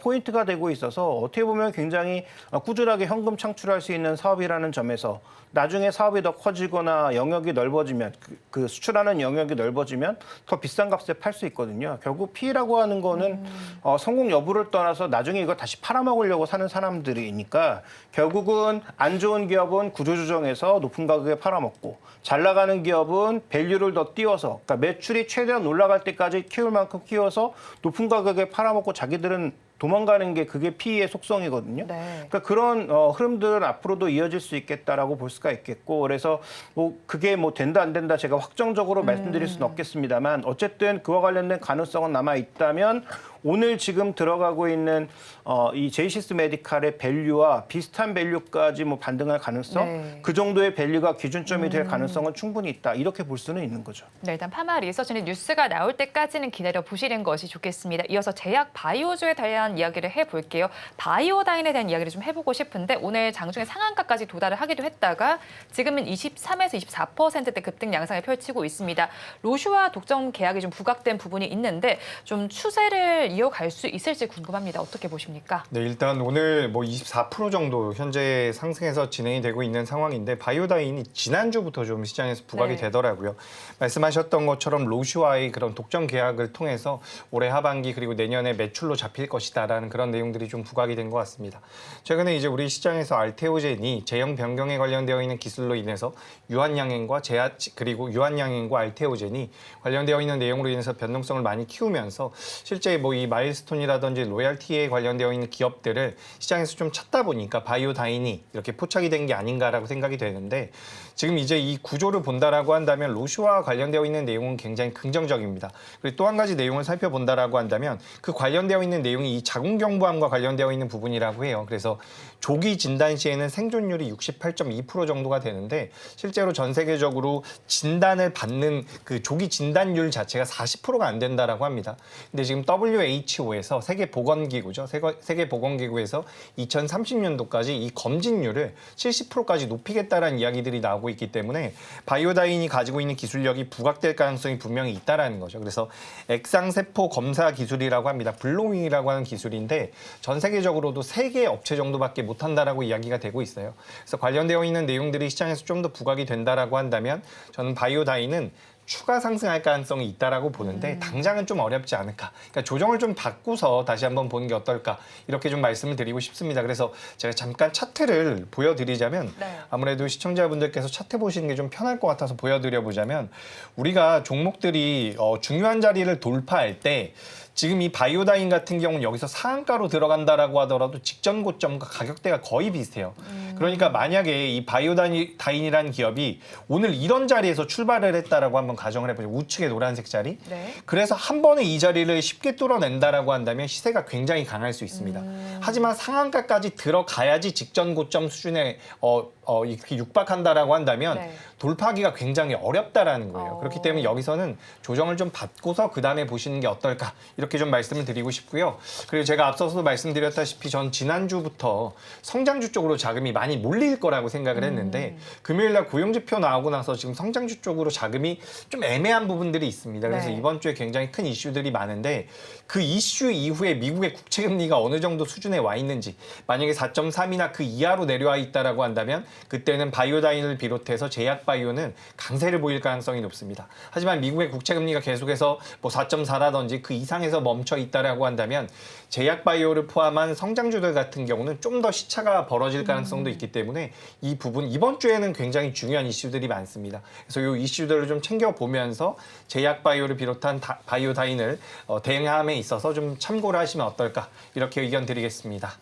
포인트가 되고 있어서 어떻게 보면 굉장히 꾸준하게 현금 창출할 수 있는 사업이라는 점에서 나중에 사업이 더 커지거나 영역이 넓어지면 그 수출하는 영역이 넓어지면 더 비싼 값에 팔 수 있거든요. 결국 P라고 하는 거는 성공 여부를 떠나서 나중에 이거 다시 팔아먹으려고 사는 사람들이니까 결국은 안 좋은 기업은 구조조정해서 높은 가격에 팔아먹고 잘 나가는 기업은 밸류를 더 띄워서 그러니까 매출이 최대한 올라갈 때까지 키울 만큼 키워서 높은 가격에 팔아먹고 자기들은 도망가는 게 그게 PE의 속성이거든요. 네. 그러니까 그런 흐름들은 앞으로도 이어질 수 있겠다라고 볼 수가 있겠고 그래서 뭐 그게 뭐 된다 안 된다 제가 확정적으로 말씀드릴 수는 없겠습니다만 어쨌든 그와 관련된 가능성은 남아 있다면 오늘 지금 들어가고 있는 이 제이시스 메디칼의 밸류와 비슷한 밸류까지 뭐 반등할 가능성 네. 그 정도의 밸류가 기준점이 될 가능성은 충분히 있다 이렇게 볼 수는 있는 거죠. 네, 일단 파마 리서치는 뉴스가 나올 때까지는 기다려 보시는 것이 좋겠습니다. 이어서 제약 바이오주에 대한 이야기를 해볼게요. 바이오다인에 대한 이야기를 좀 해보고 싶은데 오늘 장중에 상한가까지 도달을 하기도 했다가 지금은 23에서 24%대 급등 양상을 펼치고 있습니다. 로슈와 독점 계약이 좀 부각된 부분이 있는데 좀 추세를 이어갈 수 있을지 궁금합니다. 어떻게 보십니까? 네, 일단 오늘 뭐 24% 정도 현재 상승해서 진행이 되고 있는 상황인데 바이오다인이 지난주부터 좀 시장에서 부각이 네. 되더라고요. 말씀하셨던 것처럼 로슈와의 그런 독점 계약을 통해서 올해 하반기 그리고 내년에 매출로 잡힐 것이다라는 그런 내용들이 좀 부각이 된 것 같습니다. 최근에 이제 우리 시장에서 알테오젠이 제형 변경에 관련되어 있는 기술로 인해서 유한양행과 그리고 유한양행과 알테오젠이 관련되어 있는 내용으로 인해서 변동성을 많이 키우면서 실제 뭐 이 마일스톤이라든지 로얄티에 관련되어 있는 기업들을 시장에서 좀 찾다 보니까 바이오다인이 이렇게 포착이 된 게 아닌가라고 생각이 되는데 지금 이제 이 구조를 본다라고 한다면 로슈와 관련되어 있는 내용은 굉장히 긍정적입니다. 그리고 또 한 가지 내용을 살펴본다라고 한다면 그 관련되어 있는 내용이 이 자궁경부암과 관련되어 있는 부분이라고 해요. 그래서 조기 진단 시에는 생존율이 68.2% 정도가 되는데 실제로 전 세계적으로 진단을 받는 그 조기 진단율 자체가 40%가 안 된다라고 합니다. 근데 지금 WHO에서 세계보건기구죠. 세계보건기구에서 2030년도까지 이 검진율을 70%까지 높이겠다라는 이야기들이 나오고 있기 때문에 바이오다인이 가지고 있는 기술력이 부각될 가능성이 분명히 있다라는 거죠. 그래서 액상세포 검사 기술이라고 합니다. 블로윙이라고 하는 기술인데 전 세계적으로도 3개 업체 정도밖에 못한다라고 이야기가 되고 있어요. 그래서 관련되어 있는 내용들이 시장에서 좀 더 부각이 된다라고 한다면 저는 바이오다인은 추가 상승할 가능성이 있다라고 보는데 당장은 좀 어렵지 않을까. 그러니까 조정을 좀 받고서 다시 한번 보는 게 어떨까. 이렇게 좀 말씀을 드리고 싶습니다. 그래서 제가 잠깐 차트를 보여드리자면 네. 아무래도 시청자분들께서 차트 보시는 게 좀 편할 것 같아서 보여드려보자면 우리가 종목들이 중요한 자리를 돌파할 때 지금 이 바이오다인 같은 경우는 여기서 상한가로 들어간다라고 하더라도 직전 고점과 가격대가 거의 비슷해요. 그러니까 만약에 이 바이오다인이라는 기업이 오늘 이런 자리에서 출발을 했다라고 한번 가정을 해보죠. 우측의 노란색 자리. 네. 그래서 한 번에 이 자리를 쉽게 뚫어낸다라고 한다면 시세가 굉장히 강할 수 있습니다. 하지만 상한가까지 들어가야지 직전 고점 수준에 이렇게 육박한다라고 한다면 네. 돌파하기가 굉장히 어렵다라는 거예요. 그렇기 때문에 여기서는 조정을 좀 받고서 그 다음에 보시는 게 어떨까 이렇게 좀 말씀을 드리고 싶고요. 그리고 제가 앞서서도 말씀드렸다시피 전 지난주부터 성장주 쪽으로 자금이 많이 몰릴 거라고 생각을 했는데 금요일날 고용지표 나오고 나서 지금 성장주 쪽으로 자금이 좀 애매한 부분들이 있습니다. 그래서 네. 이번 주에 굉장히 큰 이슈들이 많은데 그 이슈 이후에 미국의 국채금리가 어느 정도 수준에 와 있는지 만약에 4.3이나 그 이하로 내려와 있다라고 한다면 그때는 바이오다인을 비롯해서 제약바이오는 강세를 보일 가능성이 높습니다. 하지만 미국의 국채금리가 계속해서 뭐 4.4라든지 그 이상에서 멈춰 있다라고 한다면 제약바이오를 포함한 성장주들 같은 경우는 좀 더 시차가 벌어질 가능성도 있기 때문에 이 부분 이번 주에는 굉장히 중요한 이슈들이 많습니다. 그래서 이 이슈들을 좀 챙겨보면서 제약바이오를 비롯한 바이오다인을 대응함에 있어서 좀 참고를 하시면 어떨까 이렇게 의견 드리겠습니다.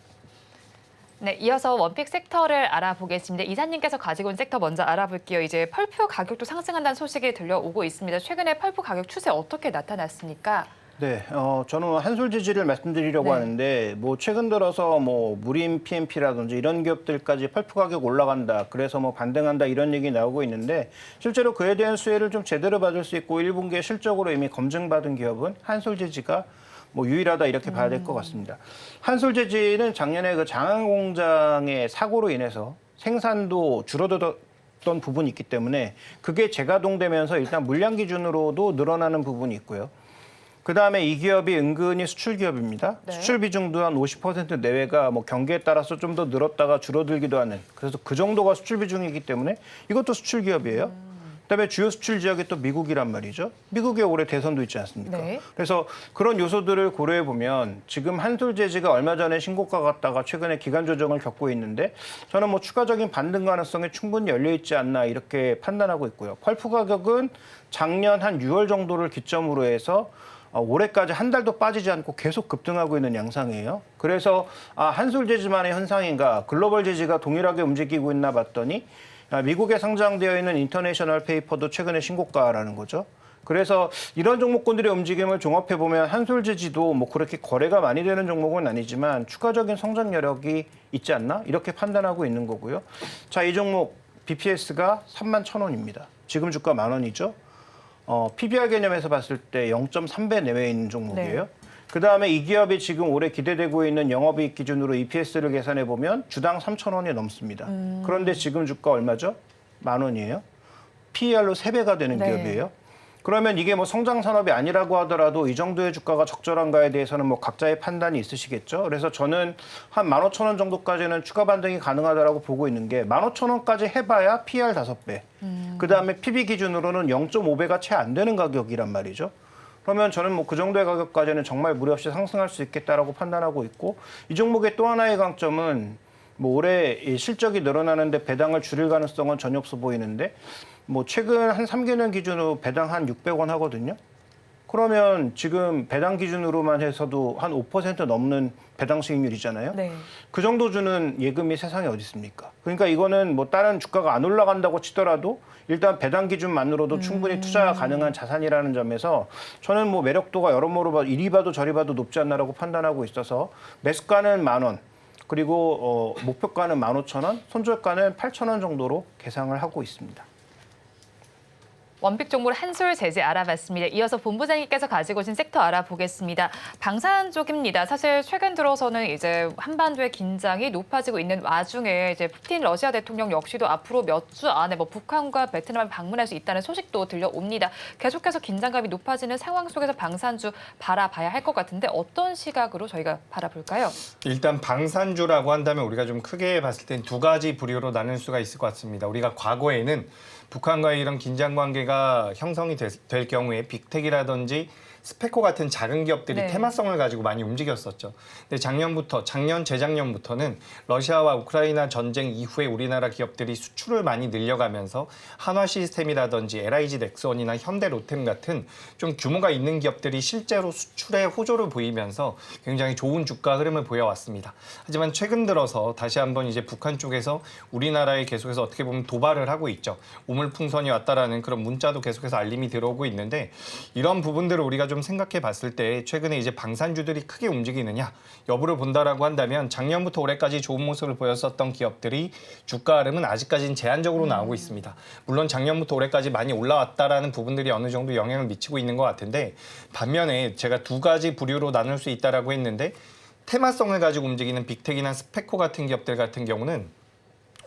네, 이어서 원픽 섹터를 알아보겠습니다. 이사님께서 가지고 온 섹터 먼저 알아볼게요. 이제 펄프 가격도 상승한다는 소식이 들려오고 있습니다. 최근에 펄프 가격 추세 어떻게 나타났습니까? 네, 저는 한솔지지를 말씀드리려고 하는데 뭐 최근 들어서 뭐 무림 PMP라든지 이런 기업들까지 펄프 가격 올라간다. 그래서 뭐 반등한다 이런 얘기 나오고 있는데 실제로 그에 대한 수혜를 좀 제대로 받을 수 있고 1분기에 실적으로 이미 검증받은 기업은 한솔지지가 뭐 유일하다 이렇게 봐야 될 것 같습니다. 한솔재지는 작년에 그 장안 공장의 사고로 인해서 생산도 줄어들었던 부분이 있기 때문에 그게 재가동되면서 일단 물량 기준으로도 늘어나는 부분이 있고요. 그다음에 이 기업이 은근히 수출 기업입니다. 네. 수출 비중도 한 50% 내외가 뭐 경기에 따라서 좀 더 늘었다가 줄어들기도 하는 그래서 그 정도가 수출 비중이기 때문에 이것도 수출 기업이에요. 그다음에 주요 수출 지역이 또 미국이란 말이죠. 미국에 올해 대선도 있지 않습니까? 네. 그래서 그런 요소들을 고려해 보면 지금 한솔재지가 얼마 전에 신고가 갔다가 최근에 기간 조정을 겪고 있는데 저는 뭐 추가적인 반등 가능성이 충분히 열려 있지 않나 이렇게 판단하고 있고요. 펄프 가격은 작년 한 6월 정도를 기점으로 해서 올해까지 한 달도 빠지지 않고 계속 급등하고 있는 양상이에요. 그래서 한솔재지만의 현상인가 글로벌 재지가 동일하게 움직이고 있나 봤더니 미국에 상장되어 있는 인터내셔널 페이퍼도 최근에 신고가라는 거죠. 그래서 이런 종목군들의 움직임을 종합해보면 한솔재지도 뭐 그렇게 거래가 많이 되는 종목은 아니지만 추가적인 성장 여력이 있지 않나? 이렇게 판단하고 있는 거고요. 자, 이 종목 BPS가 31,000원입니다. 지금 주가 10,000원이죠. PBR 개념에서 봤을 때 0.3배 내외에 있는 종목이에요. 네. 그다음에 이 기업이 지금 올해 기대되고 있는 영업이익 기준으로 EPS를 계산해 보면 주당 3,000원이 넘습니다. 그런데 지금 주가 얼마죠? 10,000원이에요. PER로 3배가 되는 네. 기업이에요. 그러면 이게 뭐 성장 산업이 아니라고 하더라도 이 정도의 주가가 적절한가에 대해서는 뭐 각자의 판단이 있으시겠죠. 그래서 저는 한 15,000원 정도까지는 추가 반등이 가능하다라고 보고 있는 게 15,000원까지 해봐야 PER 5배. 그다음에 PB 기준으로는 0.5배가 채 안 되는 가격이란 말이죠. 그러면 저는 뭐 그 정도의 가격까지는 정말 무리 없이 상승할 수 있겠다라고 판단하고 있고 이 종목의 또 하나의 강점은 뭐 올해 이 실적이 늘어나는데 배당을 줄일 가능성은 전혀 없어 보이는데 뭐 최근 한 3개년 기준으로 배당 한 600원 하거든요. 그러면 지금 배당 기준으로만 해서도 한 5% 넘는 배당 수익률이잖아요. 네. 그 정도 주는 예금이 세상에 어디 있습니까? 그러니까 이거는 뭐 다른 주가가 안 올라간다고 치더라도 일단 배당 기준만으로도 충분히 투자 가능한 자산이라는 점에서 저는 뭐 매력도가 여러모로 봐도 이리 봐도 저리 봐도 높지 않나라고 판단하고 있어서 매수가는 10,000원 그리고 목표가는 15,000원, 손절가는 8,000원 정도로 계상을 하고 있습니다. 원픽 종목 한솔재지 알아봤습니다. 이어서 본부장님께서 가지고 오신 섹터 알아보겠습니다. 방산 쪽입니다. 사실 최근 들어서는 이제 한반도의 긴장이 높아지고 있는 와중에 이제 푸틴 러시아 대통령 역시도 앞으로 몇 주 안에 뭐 북한과 베트남을 방문할 수 있다는 소식도 들려옵니다. 계속해서 긴장감이 높아지는 상황 속에서 방산주 바라봐야 할 것 같은데 어떤 시각으로 저희가 바라볼까요? 일단 방산주라고 한다면 우리가 좀 크게 봤을 땐 두 가지 부류로 나눌 수가 있을 것 같습니다. 우리가 과거에는 북한과의 이런 긴장 관계가 형성이 될 경우에 빅텍이라든지 스페코 같은 작은 기업들이 네. 테마성을 가지고 많이 움직였었죠. 근데 재작년부터는 러시아와 우크라이나 전쟁 이후에 우리나라 기업들이 수출을 많이 늘려가면서 한화 시스템이라든지 LIG 넥스원이나 현대 로템 같은 좀 규모가 있는 기업들이 실제로 수출에 호조를 보이면서 굉장히 좋은 주가 흐름을 보여왔습니다. 하지만 최근 들어서 다시 한번 이제 북한 쪽에서 우리나라에 계속해서 어떻게 보면 도발을 하고 있죠. 우물풍선이 왔다라는 그런 문자도 계속해서 알림이 들어오고 있는데 이런 부분들을 우리가 좀 생각해 봤을 때 최근에 이제 방산주들이 크게 움직이느냐 여부를 본다라고 한다면 작년부터 올해까지 좋은 모습을 보였었던 기업들이 주가 흐름은 아직까지는 제한적으로 나오고 있습니다. 물론 작년부터 올해까지 많이 올라왔다라는 부분들이 어느 정도 영향을 미치고 있는 것 같은데 반면에 제가 두 가지 부류로 나눌 수 있다라고 했는데 테마성을 가지고 움직이는 빅텍이나 스페코 같은 기업들 같은 경우는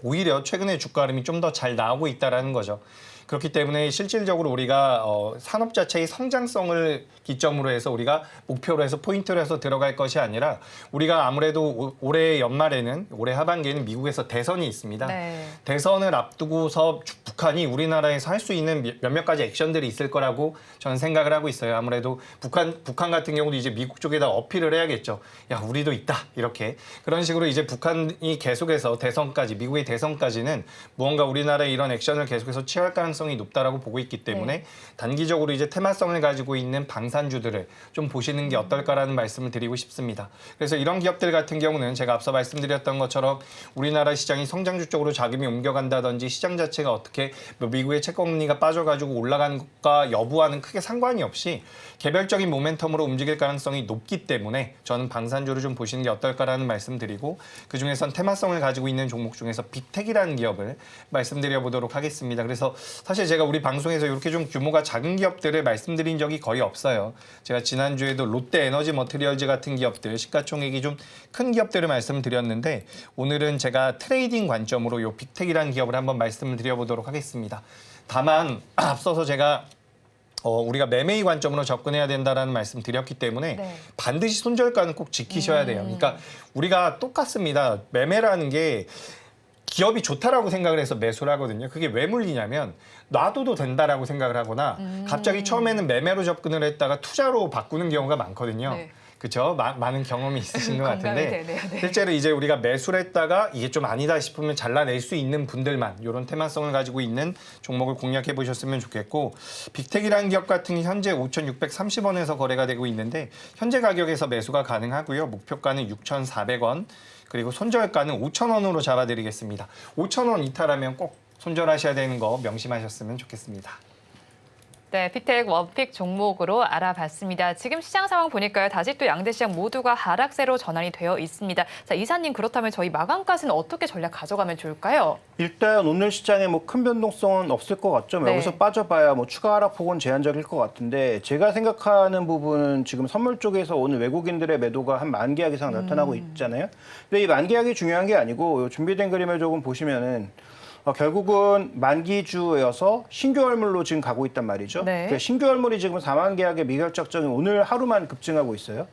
오히려 최근에 주가 흐름이 좀 더 잘 나오고 있다라는 거죠. 그렇기 때문에 실질적으로 우리가 산업 자체의 성장성을 기점으로 해서 우리가 목표로 해서 포인트로 해서 들어갈 것이 아니라 우리가 아무래도 올해 연말에는 올해 하반기에는 미국에서 대선이 있습니다. 네. 대선을 앞두고서 북한이 우리나라에서 할 수 있는 몇몇 가지 액션들이 있을 거라고 저는 생각을 하고 있어요. 아무래도 북한 같은 경우도 이제 미국 쪽에다 어필을 해야겠죠. 야, 우리도 있다. 이렇게. 그런 식으로 이제 북한이 계속해서 대선까지, 미국의 대선까지는 무언가 우리나라의 이런 액션을 계속해서 취할 가능성이 높다라고 보고 있기 때문에 단기적으로 이제 테마성을 가지고 있는 방산주들을 좀 보시는 게 어떨까라는 말씀을 드리고 싶습니다. 그래서 이런 기업들 같은 경우는 제가 앞서 말씀드렸던 것처럼 우리나라 시장이 성장주 쪽으로 자금이 옮겨간다든지 시장 자체가 어떻게 미국의 채권금리가 빠져가지고 올라간 것과 여부와는 크게 상관이 없이 개별적인 모멘텀으로 움직일 가능성이 높기 때문에 저는 방산주를 좀 보시는 게 어떨까라는 말씀드리고 그중에선 테마성을 가지고 있는 종목 중에서 빅텍이라는 기업을 말씀드려 보도록 하겠습니다. 그래서 사실 제가 우리 방송에서 이렇게 좀 규모가 작은 기업들을 말씀드린 적이 거의 없어요. 제가 지난주에도 롯데 에너지 머티리얼즈 같은 기업들, 시가총액이 좀 큰 기업들을 말씀드렸는데 오늘은 제가 트레이딩 관점으로 이 빅텍이라는 기업을 한번 말씀을 드려보도록 하겠습니다. 다만 앞서서 제가 우리가 매매의 관점으로 접근해야 된다라는 말씀 드렸기 때문에 반드시 손절가는 꼭 지키셔야 돼요. 그러니까 우리가 똑같습니다. 매매라는 게 기업이 좋다라고 생각을 해서 매수를 하거든요. 그게 왜 물리냐면 놔둬도 된다라고 생각을 하거나 갑자기 처음에는 매매로 접근을 했다가 투자로 바꾸는 경우가 많거든요. 네. 그렇죠? 많은 경험이 있으신 것 같은데 되네요. 네. 실제로 이제 우리가 매수를 했다가 이게 좀 아니다 싶으면 잘라낼 수 있는 분들만 이런 테마성을 가지고 있는 종목을 공략해 보셨으면 좋겠고 빅텍이라는 기업 같은 게 현재 5,630원에서 거래가 되고 있는데 현재 가격에서 매수가 가능하고요. 목표가는 6,400원 그리고 손절가는 5,000원으로 잡아드리겠습니다. 5,000원 이탈하면 꼭 손절하셔야 되는 거 명심하셨으면 좋겠습니다. 네, 빅텍 원픽 종목으로 알아봤습니다. 지금 시장 상황 보니까요. 다시 또 양대 시장 모두가 하락세로 전환이 되어 있습니다. 자, 이사님 그렇다면 저희 마감까지는 어떻게 전략 가져가면 좋을까요? 일단 오늘 시장에 뭐 큰 변동성은 없을 것 같죠. 네. 여기서 빠져봐야 뭐 추가 하락폭은 제한적일 것 같은데 제가 생각하는 부분은 지금 선물 쪽에서 오늘 외국인들의 매도가 한 10,000계약 이상 나타나고 있잖아요. 근데 이 10,000계약이 중요한 게 아니고 준비된 그림을 조금 보시면은 결국은 만기주여서 신규 얼물로 지금 가고 있단 말이죠. 네. 그러니까 신규 얼물이 지금 40,000계약의 미결적정이 오늘 하루만 급증하고 있어요.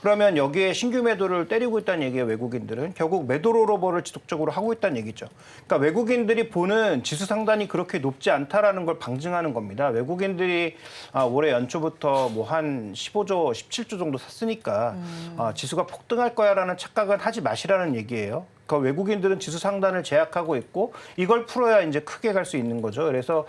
그러면 여기에 신규 매도를 때리고 있다는 얘기예요, 외국인들은. 결국 매도 롤오버를 지속적으로 하고 있다는 얘기죠. 그러니까 외국인들이 보는 지수 상단이 그렇게 높지 않다라는 걸 방증하는 겁니다. 외국인들이 올해 연초부터 뭐 한 15조, 17조 정도 샀으니까 지수가 폭등할 거야라는 착각은 하지 마시라는 얘기예요. 그 외국인들은 지수 상단을 제약하고 있고 이걸 풀어야 이제 크게 갈 수 있는 거죠. 그래서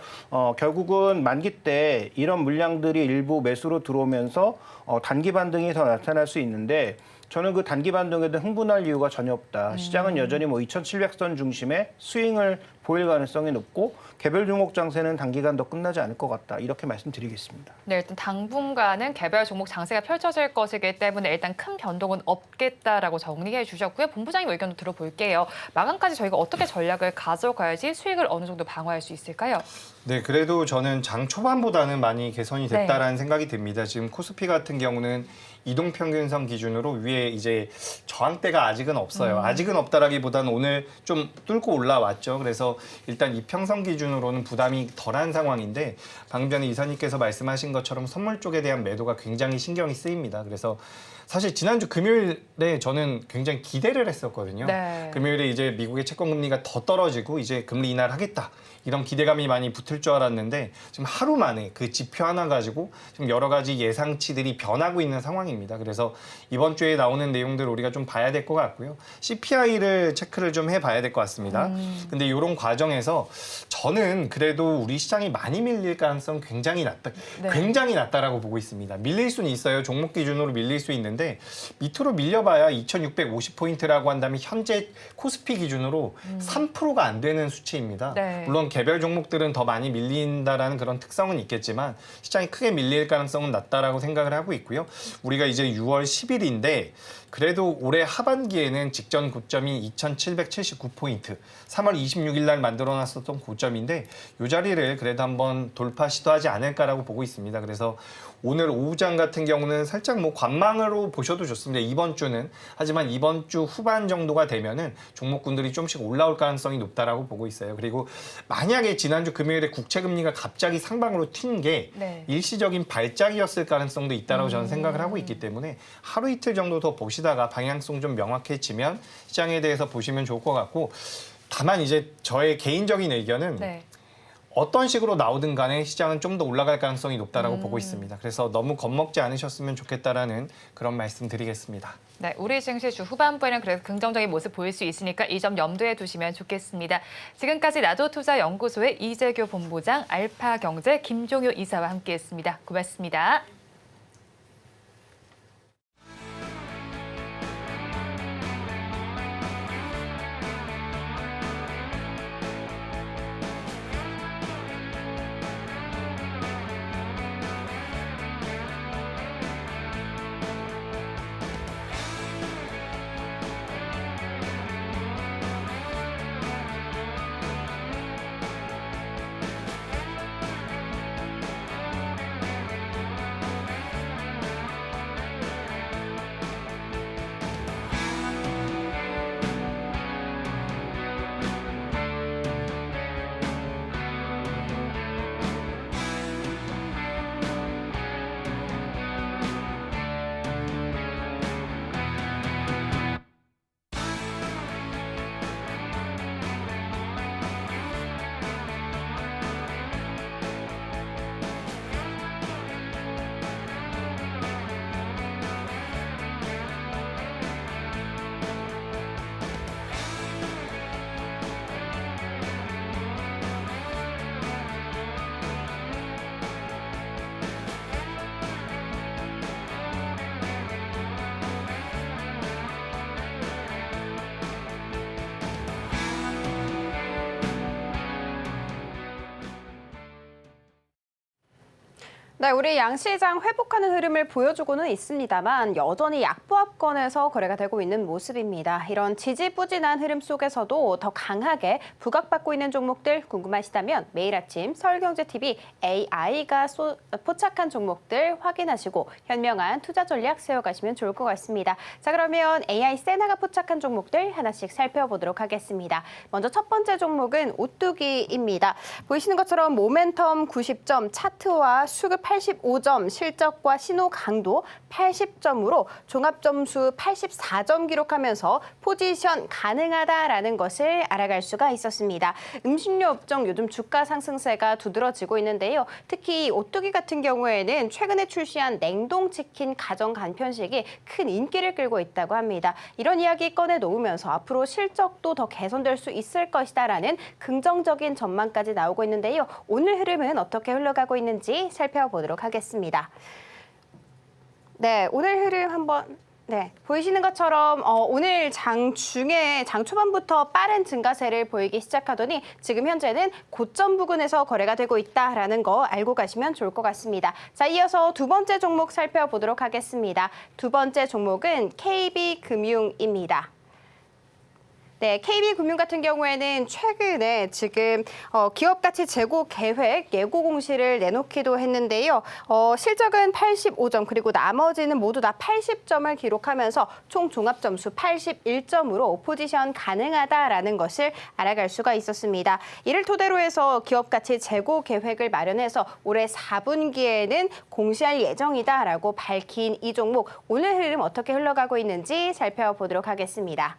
결국은 만기 때 이런 물량들이 일부 매수로 들어오면서 단기 반등이 더 나타날 수 있는데 저는 그 단기 반등에도 흥분할 이유가 전혀 없다. 시장은 여전히 뭐 2,700선 중심의 스윙을 보일 가능성이 높고 개별 종목 장세는 단기간 더 끝나지 않을 것 같다. 이렇게 말씀드리겠습니다. 네, 일단 당분간은 개별 종목 장세가 펼쳐질 것이기 때문에 일단 큰 변동은 없겠다라고 정리해 주셨고요. 본부장님 의견도 들어볼게요. 마감까지 저희가 어떻게 전략을 가져가야지 수익을 어느 정도 방어할 수 있을까요? 네, 그래도 저는 장 초반보다는 많이 개선이 됐다라는 생각이 듭니다. 지금 코스피 같은 경우는 이동평균선 기준으로 위에 이제 저항대가 아직은 없어요. 아직은 없다라기보다는 오늘 좀 뚫고 올라왔죠. 그래서 일단 이평선 기준으로는 부담이 덜한 상황인데 방금 전에 이사님께서 말씀하신 것처럼 선물 쪽에 대한 매도가 굉장히 신경이 쓰입니다. 그래서 사실 지난주 금요일에 저는 굉장히 기대를 했었거든요. 네. 금요일에 이제 미국의 채권금리가 더 떨어지고 이제 금리 인하를 하겠다. 이런 기대감이 많이 붙을 줄 알았는데 지금 하루 만에 그 지표 하나 가지고 지금 여러 가지 예상치들이 변하고 있는 상황입니다. 그래서 이번 주에 나오는 내용들을 우리가 좀 봐야 될 것 같고요. CPI를 체크를 좀 해봐야 될 것 같습니다. 근데 이런 과정에서 저는 그래도 우리 시장이 많이 밀릴 가능성 굉장히 낮다. 굉장히 낮다라고 보고 있습니다. 밀릴 수는 있어요. 종목 기준으로 밀릴 수 있는데 밑으로 밀려봐야 2,650포인트라고 한다면 현재 코스피 기준으로 3%가 안 되는 수치입니다. 네. 물론 개별 종목들은 더 많이 밀린다라는 그런 특성은 있겠지만 시장이 크게 밀릴 가능성은 낮다라고 생각을 하고 있고요. 우리가 이제 6월 10일인데 그래도 올해 하반기에는 직전 고점이 2,779포인트, 3월 26일 날 만들어놨었던 고점인데 이 자리를 그래도 한번 돌파 시도하지 않을까라고 보고 있습니다. 그래서 오늘 오후장 같은 경우는 살짝 뭐 관망으로 보셔도 좋습니다. 이번 주는. 하지만 이번 주 후반 정도가 되면은 종목군들이 좀씩 올라올 가능성이 높다라고 보고 있어요. 그리고 만약에 지난주 금요일에 국채금리가 갑자기 상방으로 튄 게 네. 일시적인 발작이었을 가능성도 있다라고 저는 생각을 하고 있기 때문에 하루 이틀 정도 더 보시다가 방향성 좀 명확해지면 시장에 대해서 보시면 좋을 것 같고, 다만 이제 저의 개인적인 의견은 네. 어떤 식으로 나오든 간에 시장은 좀 더 올라갈 가능성이 높다라고 보고 있습니다. 그래서 너무 겁먹지 않으셨으면 좋겠다라는 그런 말씀 드리겠습니다. 네, 우리 증시 주 후반부에는 그래도 긍정적인 모습 보일 수 있으니까 이 점 염두에 두시면 좋겠습니다. 지금까지 나도투자연구소의 이재교 본부장, 알파경제 김종효 이사와 함께했습니다. 고맙습니다. 네, 우리 양시장 회복하는 흐름을 보여주고는 있습니다만 여전히 약보합권에서 거래가 되고 있는 모습입니다. 이런 지지부진한 흐름 속에서도 더 강하게 부각받고 있는 종목들 궁금하시다면 매일 아침 서울경제TV AI가 포착한 종목들 확인하시고 현명한 투자 전략 세워가시면 좋을 것 같습니다. 자, 그러면 AI 세나가 포착한 종목들 하나씩 살펴보도록 하겠습니다. 먼저 첫 번째 종목은 오뚜기입니다. 보이시는 것처럼 모멘텀 90점, 차트와 수급 85점, 실적과 신호 강도 80점으로 종합점수 84점 기록하면서 포지션 가능하다라는 것을 알아갈 수가 있었습니다. 음식료 업종 요즘 주가 상승세가 두드러지고 있는데요. 특히 오뚜기 같은 경우에는 최근에 출시한 냉동치킨 가정 간편식이 큰 인기를 끌고 있다고 합니다. 이런 이야기 꺼내 놓으면서 앞으로 실적도 더 개선될 수 있을 것이다라는 긍정적인 전망까지 나오고 있는데요. 오늘 흐름은 어떻게 흘러가고 있는지 살펴보도록 하겠습니다. 네, 오늘 흐름 한번 보이시는 것처럼 오늘 장 초반부터 빠른 증가세를 보이기 시작하더니 지금 현재는 고점 부근에서 거래가 되고 있다라는 거 알고 가시면 좋을 것 같습니다. 자, 이어서 두 번째 종목 살펴보도록 하겠습니다. 두 번째 종목은 KB금융입니다. 네, KB금융 같은 경우에는 최근에 지금 기업 가치 재고 계획 예고 공시를 내놓기도 했는데요. 실적은 85점 그리고 나머지는 모두 다 80점을 기록하면서 총 종합 점수 81점으로 포지션 가능하다라는 것을 알아갈 수가 있었습니다. 이를 토대로 해서 기업 가치 재고 계획을 마련해서 올해 4분기에는 공시할 예정이다라고 밝힌 이 종목, 오늘 흐름 어떻게 흘러가고 있는지 살펴보도록 하겠습니다.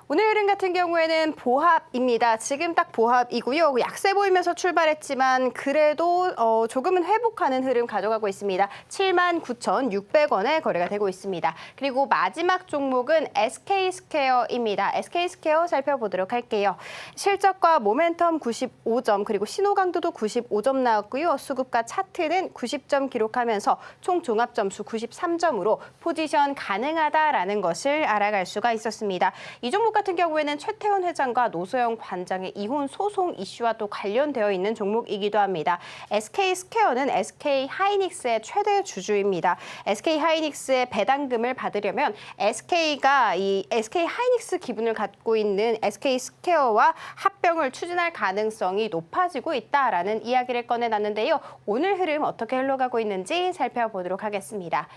오늘 흐름 같은 경우에는 보합입니다. 지금 딱 보합이고요. 약세 보이면서 출발했지만 그래도 조금은 회복하는 흐름 가져가고 있습니다. 79,600원에 거래가 되고 있습니다. 그리고 마지막 종목은 SK스퀘어입니다. SK스퀘어 살펴보도록 할게요. 실적과 모멘텀 95점 그리고 신호 강도도 95점 나왔고요. 수급과 차트는 90점 기록하면서 총 종합 점수 93점으로 포지션 가능하다라는 것을 알아갈 수가 있었습니다. 이 종목 같은 경우에는 최태원 회장과 노소영 관장의 이혼 소송 이슈와 또 관련되어 있는 종목이기도 합니다. SK스퀘어는 SK하이닉스의 최대 주주입니다. SK하이닉스의 배당금을 받으려면 SK가 이 SK하이닉스 기분을 갖고 있는 SK스퀘어와 합병을 추진할 가능성이 높아지고 있다라는 이야기를 꺼내놨는데요. 오늘 흐름 어떻게 흘러가고 있는지 살펴보도록 하겠습니다.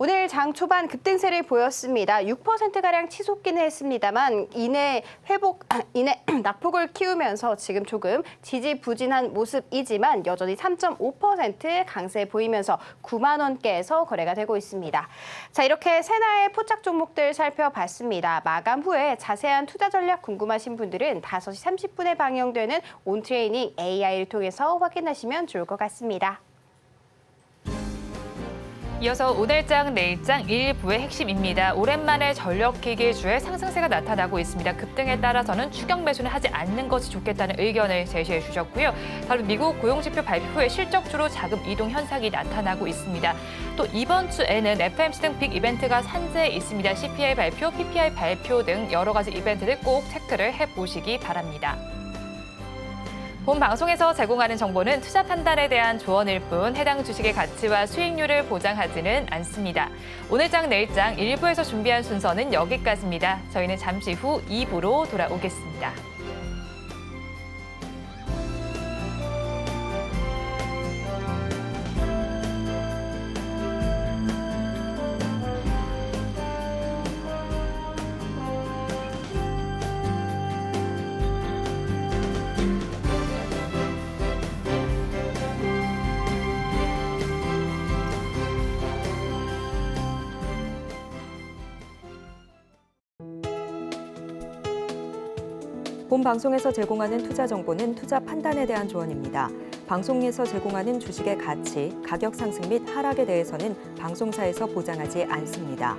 오늘 장 초반 급등세를 보였습니다. 6%가량 치솟기는 했습니다만 이내 낙폭을 키우면서 지금 조금 지지부진한 모습이지만 여전히 3.5% 강세 보이면서 9만 원대에서 거래가 되고 있습니다. 자, 이렇게 세나의 포착 종목들 살펴봤습니다. 마감 후에 자세한 투자 전략 궁금하신 분들은 5시 30분에 방영되는 온트레이닝 AI를 통해서 확인하시면 좋을 것 같습니다. 이어서 오늘장, 내일장 1부의 핵심입니다. 오랜만에 전력기계주의 상승세가 나타나고 있습니다. 급등에 따라서는 추격 매수는 하지 않는 것이 좋겠다는 의견을 제시해 주셨고요. 다른 미국 고용지표 발표 후에 실적주로 자금 이동 현상이 나타나고 있습니다. 또 이번 주에는 FMC 등 빅 이벤트가 산재해 있습니다. CPI 발표, PPI 발표 등 여러 가지 이벤트들 꼭 체크를 해보시기 바랍니다. 본 방송에서 제공하는 정보는 투자 판단에 대한 조언일 뿐 해당 주식의 가치와 수익률을 보장하지는 않습니다. 오늘장, 내일장 1부에서 준비한 순서는 여기까지입니다. 저희는 잠시 후 2부로 돌아오겠습니다. 본 방송에서 제공하는 투자 정보는 투자 판단에 대한 조언입니다. 방송에서 제공하는 주식의 가치, 가격 상승 및 하락에 대해서는 방송사에서 보장하지 않습니다.